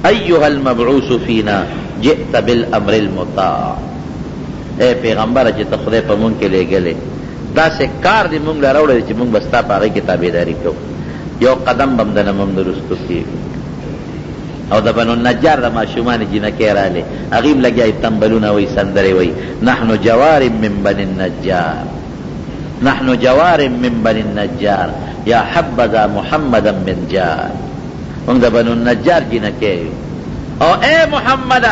أيها المبعوث فينا جئت بالامر المطاع اے پیغمبر چې ته خدای په مونږ کې لېږلې دا سه کار دې مونږ له راوړل چې مونږ بستا په هغه کې تابعداري کوو یو قدم بم دنه مونږ درستو کېږو او د بنو النجار د ماشومان جنکې راغلې هغې م لګیا تنبلونه وایي سندرې وایي نحن جوار من بني النجار نحن جوار من بني النجار یا حبذا محمدا من جار مونږ د بنو النجار جنکې او اے محمد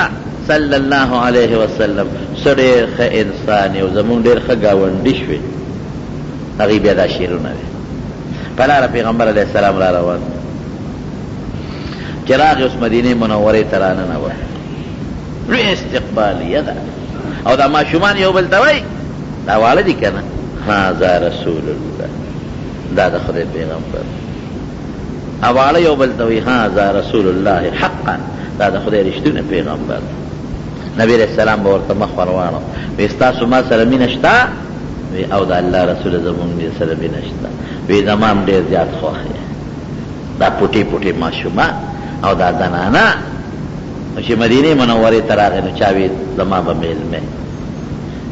صلی الله علیه وسلم څه ډېر ښه انسان یې او زمونږ ډېر ښه ګاونډي شوې هغې بیا دا شعرونه وې په لاره پیغمبر علیه السلام را روان چې راغی اوس مدینې منورې ته راننوت لوی استقبالیه ده او دا ماشومان یو بل ته وایي دا واړه دي که نه هذا رسول الله دا د خدای پیغمبر او واړه یو بل ته وایي هذا رسول الله حقا دا د خدای رښتونه پیغمبر نبی علیہ السلام به ورته مخ ورواړو وی ستاسو ما سره مینه شته وی او د الله رسول زمونږ سره مینه شته وی زما هم ډېر زیات خوښ یې دا پوټې پوټې ماشومان او دا زنانه چې مدینې منورې ته راغی نو چا وی زما به میلمه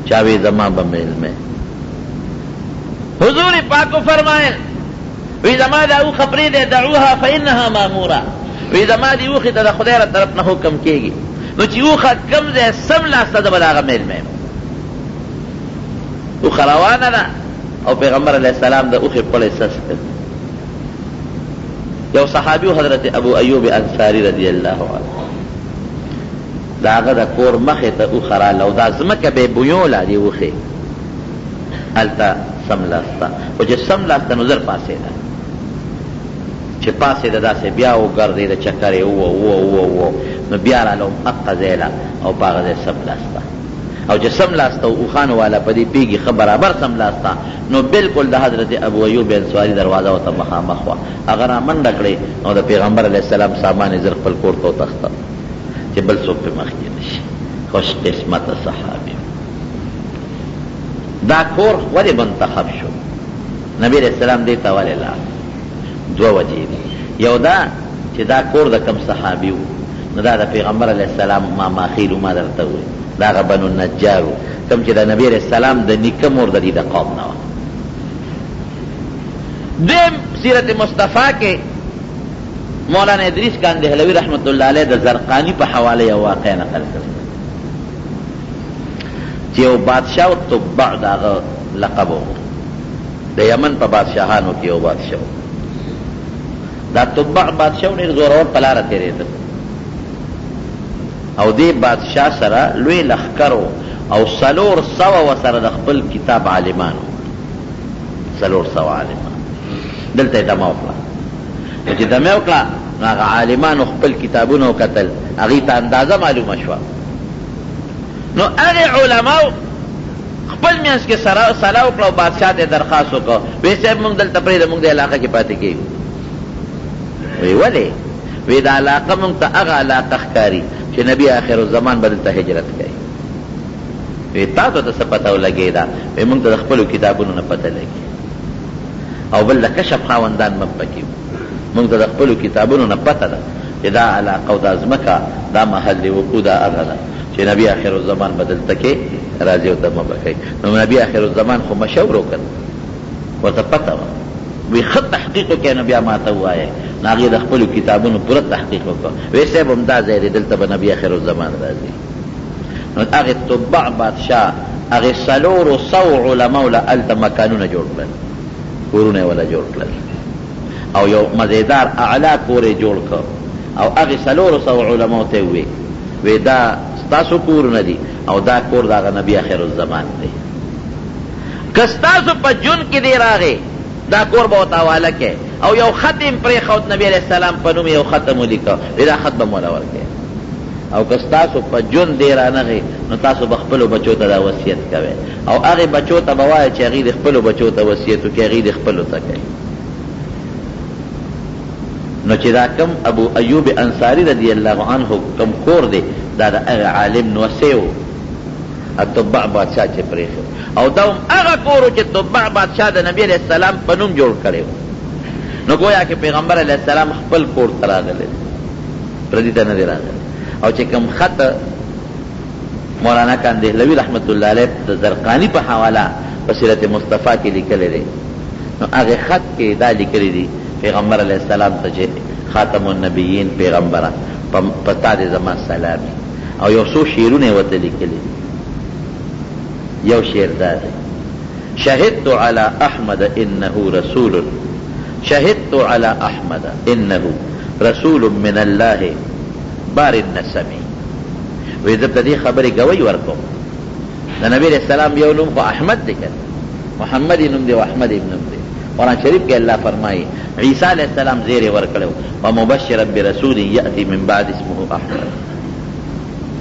چا وی زما به میلمه حضور پاکو فرمایل وی زما دا اوښه پرېږدی دعوها فانها ماموره وی زما دې اوښې ته د خدای را طرف نه حکم کېږي نو چې اوښه کم ځای سم لاسته ده به د هغه میلمه یم اوښه روانه ده او پیغمبر علیه السلام د اوښې پړی سس کړ یو صحابیو حضرت ابو ایوب انصاری رضی الله عنه د هغه د کور مخې ته اوښه راله او دا ځمکه به یې بویوله دې اوښې هلته سم لاسته خو چې سم لاسته نو زر پاسېده چې پاسېده داسې بیا وګرځېده چکر یې وو نو بیا راله حقه ځای له او په هغه ځای سم لاسته او چې سم لاسته اوښانو والا په دې پیږي ښه برابر سم لاسته نو بالکل د حضرت ابو ایوب انصاري دروازه ورته مخامخ وه هغه را منډه کړې او د پیغمبر علیه السلام سامان یې زر خپل کور ته وتښته چې بل څوک پرې مخکې نه شي خوش قسمته صحابي دا کور ولې منتخب شو نبی علیه السلام دې ته ولې لاړ دوه وجې دي یو دا چې دا کور د کم صحابي و نو دا د پیغمبر علیه السلام ما خیلو ما درته وویل دا هغه بنو النجار و کوم چې د نبی علیه السلام د نیکه مور د دې د قوم نه وه دویم سیرت مصطفی کې مولانا ادریس کاندهلوي رحمت الله علیه د زرقانی په حواله یو واقع نقل کړی چې یو بادشاه و تبع د هغه لقب و د یمن په بادشاهانو کې یو بادشاه دا تبع بادشاه ډېر زورور په لاره تېرېده او دې بادشاه سره لوی لښکر او 400 ورسره د خپل کتاب عالمانو 400 عالمان دلته یې دمه وکړه نو چې دمه وکړه نو هغه عالمانو خپل کتابونه وکتل هغې ته اندازه معلومه شوه نو هغې علماو خپل منځ کې صلاح وکړه او بادشاه ته درخواست وکړه وی صاحب مونږ دلته پرېږده مونږ د علاقه کې پاتې کېږو وی ولې وی دا علاقه مونږ ته هغه علاقه ښکاري چې نبی آخر الزمان به دلته هجرت کوي وی تاسو ته څه پته ولګېده وی مونږ ته د خپلو کتابونو نه پته لګي او بل د کشف خاوندان مم پکې مونږ ته د خپلو کتابونو نه پته ده چې دا علاقه او دا ځمکه دا محل د وقوع دا هغه ده چې نبی آخر الزمان به دلته کې راځي او دمه به کوي نو نبی آخر الزمان خو مشور وکړ ورته پته وه وی ښه تحقیق وکړئ نو بیا ما ته ووایئ نو هغې د خپلو کتابونو پوره تحقیق وکړه وی صاحب هم دا ځای دی دلته به نبي آخر الزمان راځي نو هغې تبع بادشاه هغې 400 علماو له هلته مکانونه جوړ کړل کورونه یې وله جوړ کړل او یو مزیدار اعلی کور یې جوړ کړ او هغې 400 علماو ته یې وی دا ستاسو کورونه دي او دا کور د هغه نبي آخر الزمان دی که ستاسو په ژوند کې دی راغی دا کور به ورته حواله کې او یو خط یې پرېښود نبي علیه السلام په نوم یو خط هم ولیکه دا خط به موله ورکړي او که ستاسو په ژوند دی رانغی نو تاسو به خپلو بچو ته دا وصیت کوئ او هغې بچو ته به وایئ چې هغې د خپلو بچو ته وصیت وکړي هغې د خپلو ته کوي نو چې دا کم ابو ایوب انصاری رضی الله عنه کم کور دی دا د هغه عالم نوسیو التبع بادشاہ چې پرېښو او دا هم هغه کور چې تبع بادشاہ د نبی علیہ السلام په نوم جوړ کړی نو گویا کہ پیغمبر علیہ السلام خپل کور ته راغلی پردي ته نه دی راغلی او چې کوم خط مولانا کاندهلوی رحمت الله علیه د زرقانی په حواله په سیرت مصطفی کې لیکلی دی نو هغه خط کې دا لیکلی دی پیغمبر علیہ السلام ته چې خاتم النبیین پیغمبره په تا دې زما سلام او یو څو شعرونه ورته لیکلي یو شعر دا دی شهدت على احمد انه رسول شهدت على احمد انه رسول من الله بار النسم وې زه په دې خبرې ګوی ورکوم د نبی علیہ السلام یو نوم خو احمد دی که محمد نوم دی او احمد نوم دی قرآن شریف کې الله فرمایي عیسی علیہ السلام زیر ورکړو ومبشرا برسول یأتی من بعد اسمه احمد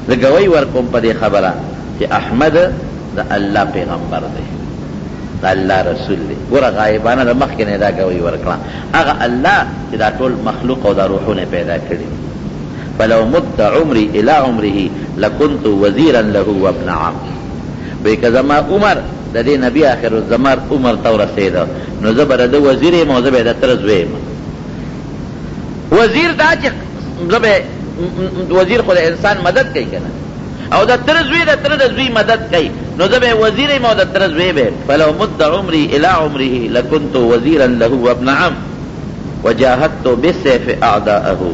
زه ګوی ورکوم په دې خبره چې احمد د الله پیغمبر دی د الله رسول دی ګوره غایبانه د مخکې نه دا ګوی ورکړه هغه الله چې دا ټول مخلوق او دا روحونه پیدا کړي فلو مد عمري الى عمره لكنت وزيرا له وابن عم وی که زما عمر د دې نبی آخر الزمان عمر ته ورسېده نو زه به د وزیر یم او زه به د تره زوی یم وزیر دا چې زه به وزیر خو د انسان مدد کوي که نه او د تره زوی د تره د زوی مدد کوي نو زه به وزیر یم او د تره زوی به فلو مد عمري الى عمره لكنت وزيرا له وابن عم وجاهدت بالسيف اعداءه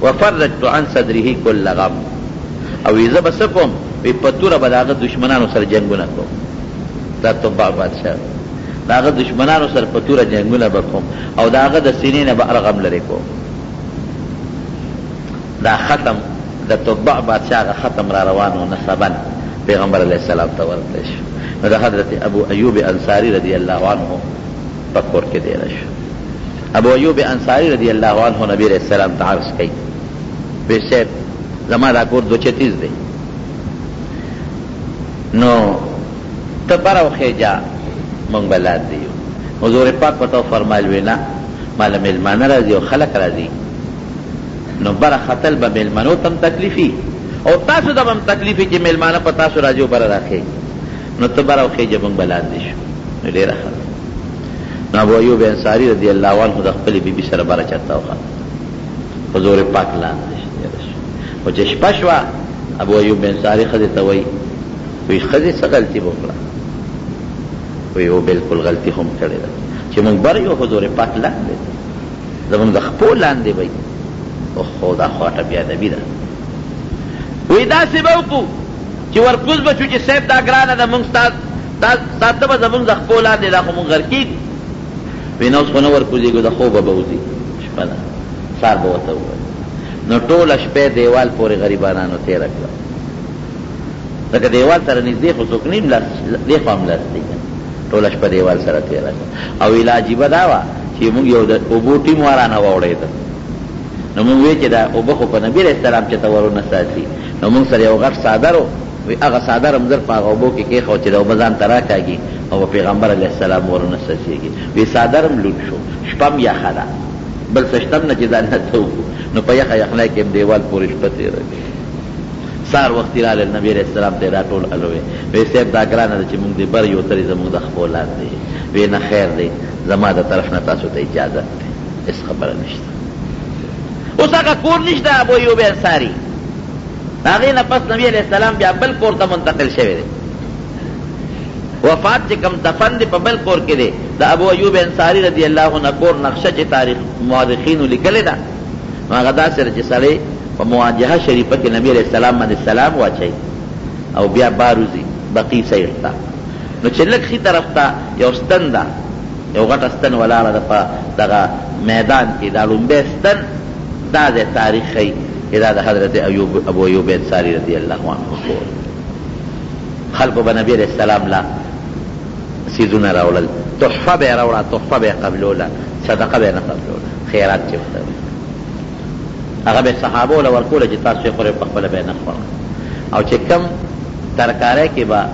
وفرجت عن صدره كل غم او ایزه بس کوم وی پتوره به داغه دشمنانو سره جنگونه کوم دا تبع بادشاہ داغه دشمنانو سره پتوره جنگونه بکوم او داغه د سینې نه به ارغم لري کوم دا ختم د تبع بادشاہ ختم را روانو نسبا پیغمبر علیہ السلام ته ورته شو نو د حضرت ابو ایوب انصاری رضی الله عنه پکور کې دی راشو ابو ایوب انصاری رضی الله عنه نبی علیہ السلام ته عرض کړي به شیخ زما دا کور 236 دی نو ته براو خېجا مونږ بلاد دیو حضور پاک پتو فرمایل وینا مال ملمانه راځي او خلق راځي نو بر خطل به ملمانو تم تکلیفي او تاسو د هم تکلیفي چې ملمانه په تاسو راځي او بر راخې نو ته براو خېجا مونږ بلاد دی شو نو ډیر خلک نو ابو ایوب انصاری رضی الله عنه د خپل بیبي سره بار چاته وخت حضور پاک لاندې او چې شپه شوه ابو ایوب انصاری ښځې ته وایي وی ښځې څه غلطي وکړه وی او بلکل غلطي هم کړې ده چې موږ بر یو حضور پاک لاندې زموږ د خپو لاندې وی اوهو دا خواټه بیا ادبي ده وی داسې به وکړو چې ورکوز به شو چې صاحب دا ګرانه ده موږ ستا ته به زموږ د خپو لاندې دا خو موږ غر کېږو وی نه اوس خو نه ورکوزېږو د خوبه به وځي شپه ده سار به ورته ووایي نو ټوله شپې دیوال پورې غریبانانو تېره کړه لکه دیوال سره نږدې خو څوک نیم دې خوا هم لاس دی ټوله شپه دیوال سره تېره کړه او ویل عجیبه دا وه چې موږ یو د اوبو ټیم وارانه واوړېده نو موږ وی چې دا اوبه خو په نبي علیه السلام چې ته ورونه ساتي نو موږ سره یو غټ څادر و وی هغه څادر هم زر په هغه اوبو کې کېښود چې د اوبه ځان ته راکاږي او پیغمبر علیه السلام ورونه سسېږي وی څادر هم لوټ شو شپه هم یخه ده بل څه شته هم نه چې ځان هڅه وکړو نو په یخه یخنۍ کې هم دیوال پورې شپه تېره کړي سار وختي راغلل نبي علیہ السلام ته دا ټول الوی وی صاحب دا ګرانه ده چې موږ دې بر یو ترې زموږ د خپو لاندې وی نه خیر دی زما د طرف نه تاسو ته اجازت دی هېڅ خبره نشته اوس هغه کور نشته ابو ایوب انصاري د هغې نه پس نبي علیہ السلام بیا بل کور ته منتقل شوی دی وفات چې کم دفن دی په بل کور کې دی د ابو ایوب انصاري رضی الله عنه کور نقشه چې تاریخ مورخینو لیکلې ده نو هغه داسې ده چې سړی په مواجهه شریفه کې نبی علیہ السلام باندې سلام واچوي او بیا باروزي بقي سیر ته نو چې لږ ښي طرف ته یو ستن ده یو غټه ستن ولاړه ده په دغه میدان کې دا لومبی ستن دا د تاریخ ښیي چې دا د حضرت ابو ایوب انصاري رضی الله عنه کور خلکو به نبی علیہ السلام لا سیزونه راوړل تحفه به یې راوړه تحفه به یې قبلوله صدقه به یې نه قبلوله خیرات چې ورته هغه به صحابو له ورکوله چې تاسو یې خورئ په خپله به یې نه خوړه او چې کم ترکاری کې به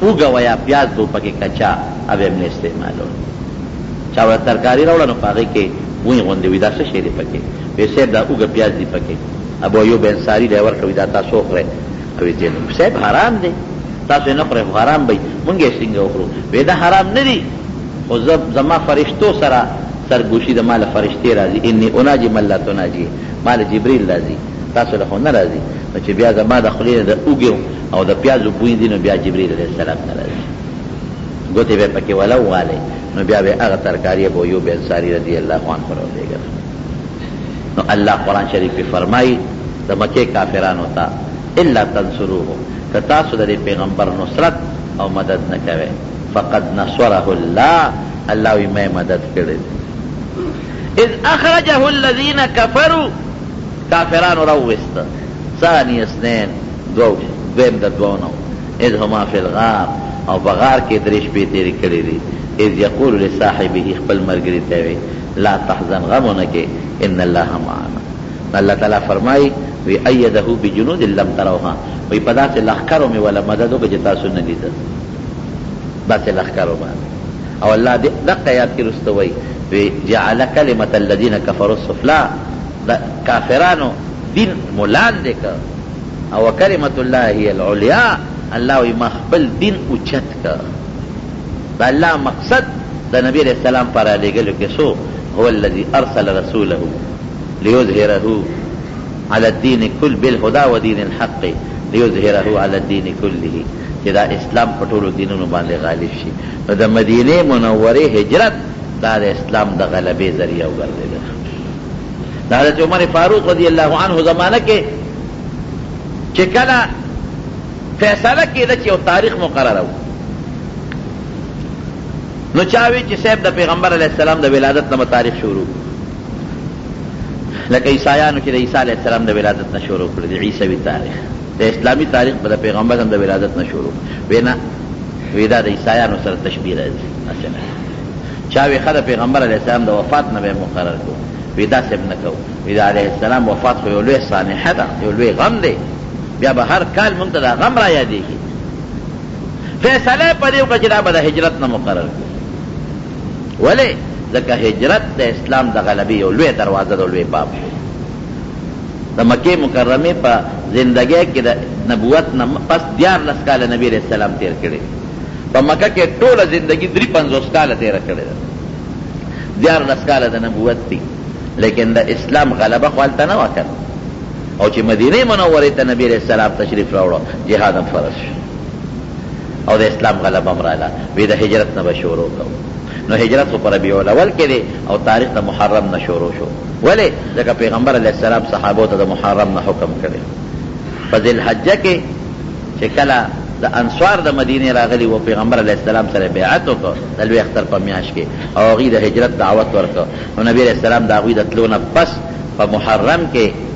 اوږه و یا پیاز دو پکې کچا هغه به یې نه استعمالول چا ورته ترکاري راوړه نو په هغې کې بوی غوندې وي دا څه شی دی پکې وی صاحب دا اوږه پیاز دی پکې ابو ایوب انصاري دی ورکړه دا تاسو وخورئ وی صاحب حرام دی تاسو یې نه خورئ خو حرام به مونږ یې څنګه وخورو وی دا حرام نه دي خو زما فرشتو سره سرګوشي د مال فرشتې راځي انی اناجي من لا تناجي مال جبريل راځي تاسو له خو نه راځي نو چې بیا زما د خولې د اوږو او د پیازو بوی دي نو بیا جبريل علیه السلام نه راځي ګوتې به پکې ولو والی نو بیا به هغه ترکاري ابو ایوب انصاري رضی الله عنه راولېږل نو الله قرآن شریف کې فرمایي د مکې کافرانو ته الا تنصروه که تاسو د پیغمبر نصرت او مدد نه کوئ فقد نصره الله الله وی میں مدد کړی اذ اخرجه الذين كفروا کافران راوست ثاني اثنين دویم د دوانو اذ هما فی الغار او بغار کې درې شپې تیرې کړې دي اذ یقول لصاحبه خپل ملګري ته وی لا تحزن غم نه کې ان الله معنا الله تعالی فرمایي وی ایده بجنود لم تروها وی په داسې لښکرو مې ولا مدد وکړه چې تاسو نه لیدل داسې لښکرو باندې او الله دقه یاد کې رسته وی جعل کلمة الذين كفروا السفلى کافرانو دین مولان دے کر او کلمة الله هي العليا الله وی مخبل دین اوچت کر دا اللہ مقصد دا نبی علیہ السلام پر علیہ گلو کسو هو الذي ارسل رسوله ليظهره على الدين كل بالهدى ودين الحق ليظهره على الدين كله چې دا اسلام په ټولو دینونو باندې غالب شي نو د مدینه منوره هجرت دا د اسلام د غلبې ذریعہ وګرځیدل د حضرت عمر فاروق رضی الله عنه زمانه کې چې کله فیصله کېده چې یو تاریخ مقرره و نو چاوی چې صاحب د پیغمبر علیه السلام د ولادت نه تاریخ شروع لکه عیسایانو چې د عیسی علیه السلام د ولادت نه شروع کړی د عیسوي تاریخ د اسلامی تاریخ په د پیغمبر هم د ولادت نه شروع وینا ویدا د عیسایانو سره تشبیه راځي مثلا چاوی خدای پیغمبر علیه السلام د وفات نه به مقرر کو ویدا سب نه کو ویدا علیه السلام وفات خو یو لوی صانحه ده یو لوی غم دی بیا به هر کال مونږ ته دا غم را یادېږي فیصله په دې وکړه چې دا به د هجرت نه مقرر کو ولې ځکه هجرت د اسلام د غلبې یو لوی دروازه ده لوی باب د مکې مکرمې په زندګۍ کې د نبوت نه پس 14 کاله نبی علیہ السلام تیر کړي په مکه کې ټوله زندگی 53 کاله تیر کړي 14 کاله د نبوت دي لیکن د اسلام غلبه خو هلته نه وکړ او چې مدینه منورې ته نبی علیہ السلام تشریف راوړو جهاد هم فرض شو او د اسلام غلبه هم راغله وی د هجرت نه به شروع کوو نو هجرت خو په ربیع الاول کې دی او تاریخ د محرم نه شروع شو ولې ځکه پیغمبر علیه السلام صحابو ته د محرم نه حکم کړی په ذوالحجه کې چې کله د انصار د مدینې راغلي و پیغمبر علیه السلام سره بیعت وکړ د لوی اختر په میاشت کې او هغوی د هجرت دعوت ورکړ نو نبی علیه السلام د هغوی د تلو نه پس په محرم کې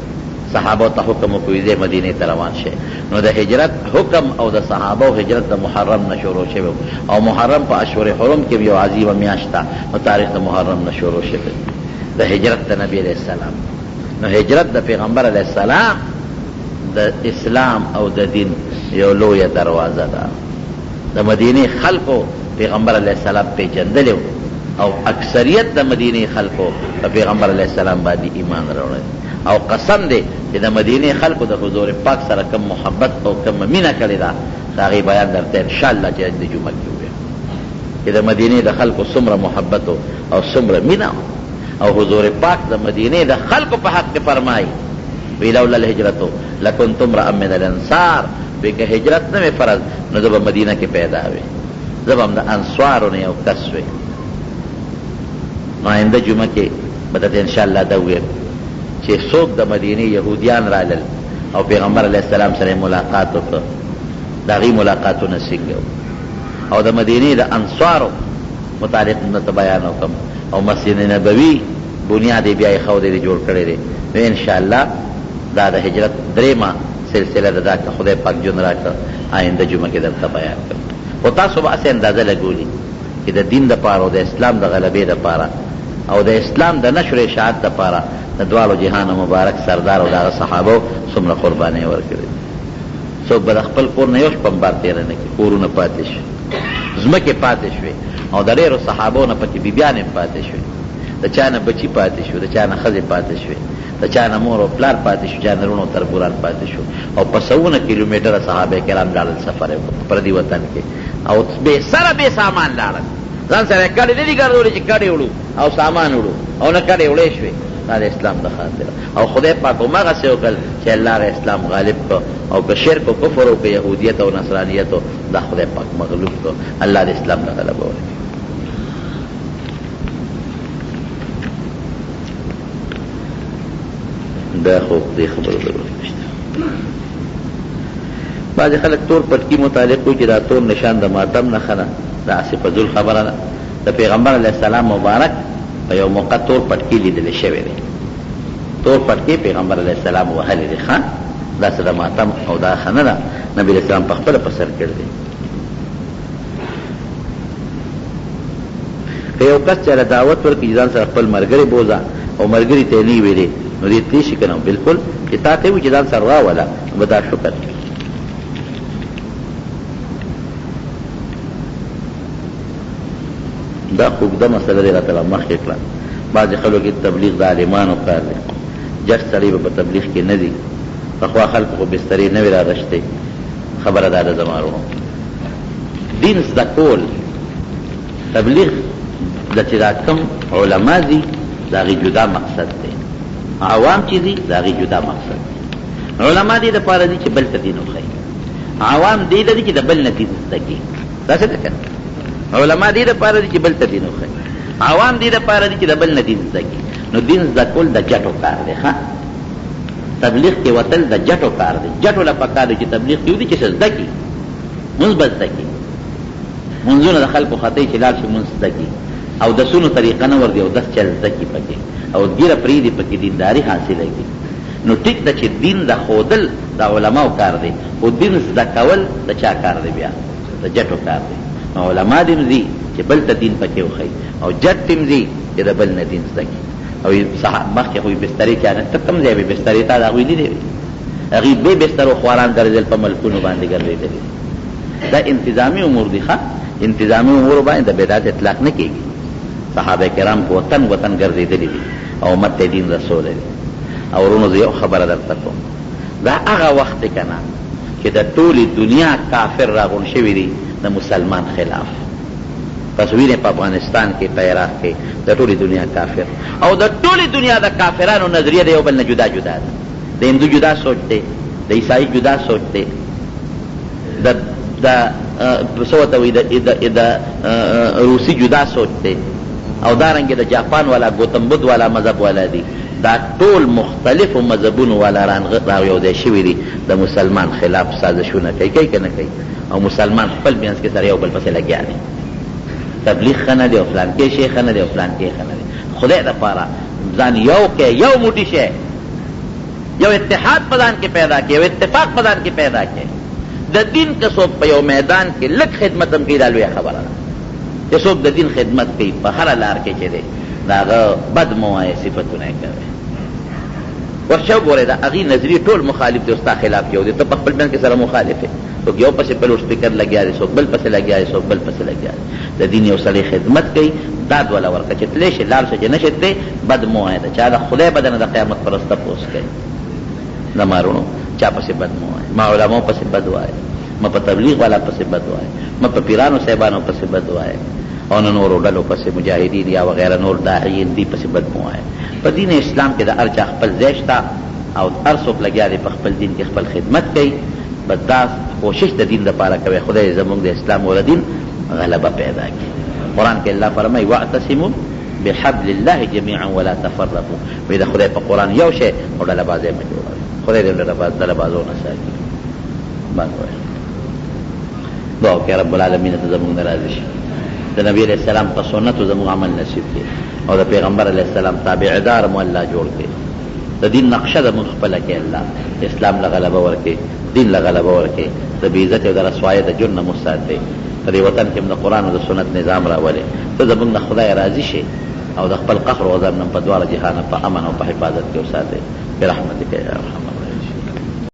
صحابو ته حکم وکړي دې مدینې ته روان شي نو د هجرت حکم او د صحابو هجرت د محرم نه شروع شوی او محرم په اشهر حرم کې یو عظیمه میاشت ده نو تاریخ د محرم نه شروع شوی د هجرت د نبی علیہ السلام نو هجرت د پیغمبر علیہ السلام د اسلام او د دین یو لویه دروازه ده د مدینه خلکو پیغمبر علیہ السلام پیژندلو او اکثریت د مدینه خلکو په پیغمبر علیہ السلام باندې ایمان راوړل او قسم دی چې د مدینه خلکو د حضور پاک سره کم محبت او کم مینه کړی دا هغه بیان درته ان شاء الله چې د جمعه کې وي چې د مدینه د خلکو څومره محبت او څومره مینه او حضور پاک د مدینه د خلکو په حق کې فرمایي ولولا الهجرت لکنتم امرا من الانصار بګه هجرت نه فرض نو د مدینه کې پیدا وي زبم د انصارو نه یو کس وي ما آینده جمعه کې بدته ان شاء الله دا وي چې څوک د مدینه يهوديان رالل او پیغمبر علیه السلام سره ملاقات وکړ دا غي ملاقاتونه څنګه او د مدینه د انصارو متعلق نه بیان وکم او مسجد نبوي بنیاد بیا یې خو دې جوړ کړی دی ان شاء الله دا د هجرت دریمه سلسله ده دا خدای پاک جون راکړه آینده جمعه کې درته بیان کړم او تاسو به اسه اندازه لګولي چې د دین د پاره او د اسلام د غلبې د پاره او د اسلام د نشر اشاعت د پاره د دوالو جهان مبارک سردار او د صحابه څومره قرباني ورکړي څوک به خپل کور نه یو شپه بار تیر نه کی کورونه پاتې شي زمکه پاتې شوي او د ډېرو صحابو نه پکې بیبیانې پاتې شوې، د چا نه بچي پاتې شو، د چا نه ښځې پاتې شوې، د چا نه مور او پلار پاتې شو، چا نه رونو تربوران پاتې شو، او په سوونه کیلومیټره صحابه کرام لاړل سفر یې وکړ پردي وطن کې، او بې سره بې سامان لاړل. ځان سره کډې نه دي ګرځولې چې کډې وړو او سامان وړو، او نه کډې وړې شوې. دا د اسلام د خاطر او خدای پاک هماغسې وکړل چې الله غ اسلام غالب کړ، او که شرک او کفر او که یهودیت او نصرانیت دا خدای پاک مغلوب کړ. الله د اسلام نه غلبه ورکړي. دا خو دې خبرو ضرورت نشته. بعضې خلک تور پټکي متعلق کوي چې دا تور نشان د ماتم نه ښه نه، دا هسې فضول خبره ده. د پیغمبر علیه السلام مبارک په یو موقع تور پټکي لیدلی شوی دی. تور پټکي پیغمبر علیه السلام وهلی دی. ښه داسې د ماتم او دا ښه نه ده، نبي علیه السلام په خپله په سر کړی دی. که یو کس چاله دعوت ورکړي چې ځان سره خپل ملګري بوځه او ملګري ته یې نه ویلې نو دې تلی شي که نه؟ بلکل چې تا ته وي چې ځان سره راوله نو به دا شکر. دا خو اوږده مسله دی راته را مخکې کړه. بعضې خلکو کې تبلیغ د عالمانو کار دی، جټ سړی به په تبلیغ کې نه دي. پخوا خلکو خو بسترې نه وې راغشتې. خبره دا ده زما ورونو، دین زده کول تبلیغ د چې دا کوم علما دي د هغې جدا مقصد دی، عوام چې دي د هغې جدا مقصد دی. علما دې دپاره دي چې بل ته دین وښیي، عوام دې ته دي چې د بل نه دین زده کړي. داسې ده که نه؟ علما دې دپاره دي چې بل ته دین وښیي، عوام دې دپاره دي چې د بل نه دین زده کړي. نو دین زده کول د جټو کار دی. ښه تبلیغ کې وتل د جټو کار دی. جټو له پکار دی چې تبلیغ کې ودي چې څه زده کړي، مونځ به زده کړي، مونځونه د خلکو خطۍ چې لاړ شي مونځ زده کړي، او دسونو طریقه نه وردي او دس چل زده کړي پکې، او ګیره پرېږدي پکې دینداري حاصله کړي. نو ټیک ده چې دین د ښودل د علماو کار دی، خو دین زده کول د چا کار دی؟ بیا د جټو کار دی. نو علما دې ځي چې بل ته دین پکې وښیي، او جټ دې ځي چې د بل نه دین زده کړي. او مخکې خو بسترې چا نه ته کوم ځای به بسترې تا د هغوی لیدې وي، هغوی بې بسترو خواران ګرځېدل په ملکونو باندې ګرځېدلي. دا انتظامي امور دي. ښه انتظامي امورو باندې د بدعت اطلاق نه کېږي. صحابه کرام په وطن وطن ګرځېدلي دي او امت ته دین رسولی دی. او ورونو زه یو خبره درته کوم، دا هغه وخت دی که نه چې د ټولې دنیا کافر راغونډ شوي دي د مسلمان خلاف. تصویر په افغانستان کې، په عراق کې د ټولې دنیا کافر، او د ټولې دنیا د کافرانو نظریه د یو بل نه جدا جدا ده. د هندو جدا سوچ دی، د عیسائی جدا سوچ دی، د څه ورته وایي د روسي جدا سوچ دی، او دارنګې د جاپان والا ګوتم بدھ والا مذهب والا دي. دا ټول مختلفو مذهبونو والا راویوځای شوي دي د مسلمان خلاف سازشونه کوي که نه کوي؟ او مسلمان خپل منځ کې سره یو بل پسې لګیا دی. تبلیغ ښه نه دی، او فلانکې شی ښه نه دی، او فلانکې ښه نه دی. خدای دپاره ځان یو کې، یو موټی شی، یو اتحاد په ځان کې پیدا کړي، یو اتفاق په ځان کې پیدا کړي. د دین که څوک په یو میدان کې لږ خدمت هم کوي، دا لویه خبره ده. چې څوک د دین خدمت کوي په هره لار کې چې دی، د هغه بد موایې صفتونه یې کوي. ورشه وګورئ، د هغې نظریې ټول مخالف دی، او ستا خلاف یو دی. ته په خپل منځ کې سره مخالف یې، څوک یو پسې په لوډ سپیکر لګیا دی، څوک بل پسې لګیا دی، څوک بل پسې لګیا دی. د دین یو سړی خدمت کوي، داد والا ورکړه چې تلی شي لاړ شه، چې نه شي تلی بد موایې ده. چا د خدای به نه د قیامت پر ورځ تپوس کوي. زما وروڼو چا پسې بد موایې، ما علماو پسې بد وایې، ما په تبلیغ والا پسې بد وایې، ما په پیرانو صاحبانو پسې بد وایې، او نه نورو ډلو پسې مجاهدین یا وغیره نور داعیین دي پسې بد موایې. په دین اسلام کې د هر چا خپل ځای شته، او هر څوک لګیا دی په خپل دین کې خپل خدمت کوي. بس دا کوشش د دین دپاره کوي، خدای زموږ د اسلام او د دین غلبه پیدا کړي. قرآن کې الله فرمایي واعتصموا بحبل الله جميعا ولا تفرقوا. وایي د خدای په قرآن یو شی او ډله بازۍ مه جوړوئ. خدای دې ډله بازو نه ساتي. باندې وایي دعا وکړئ رب العالمین ته زموږ نه راضي شي، د نبي علیه السلام په سنتو زموږ عمل نصیب کړي، او د پیغمبر علیه السلام تابعدار مو الله جوړ کړي. د دین نقشه زموږ خپله کړي الله، اسلام له غلبه ورکړي، دین له غلبه ورکړي، د بې عزتۍ او د رسوایۍ د جرم نه مو ساتي. په دې وطن کې هم د قرآن او د سنت نظام راولي. ته زموږ نه خدای راضي شي، او د خپل قهر و غضب نه په دواړه جهانه په امن او په حفاظت کې وساتئ برحمتک یا ارحم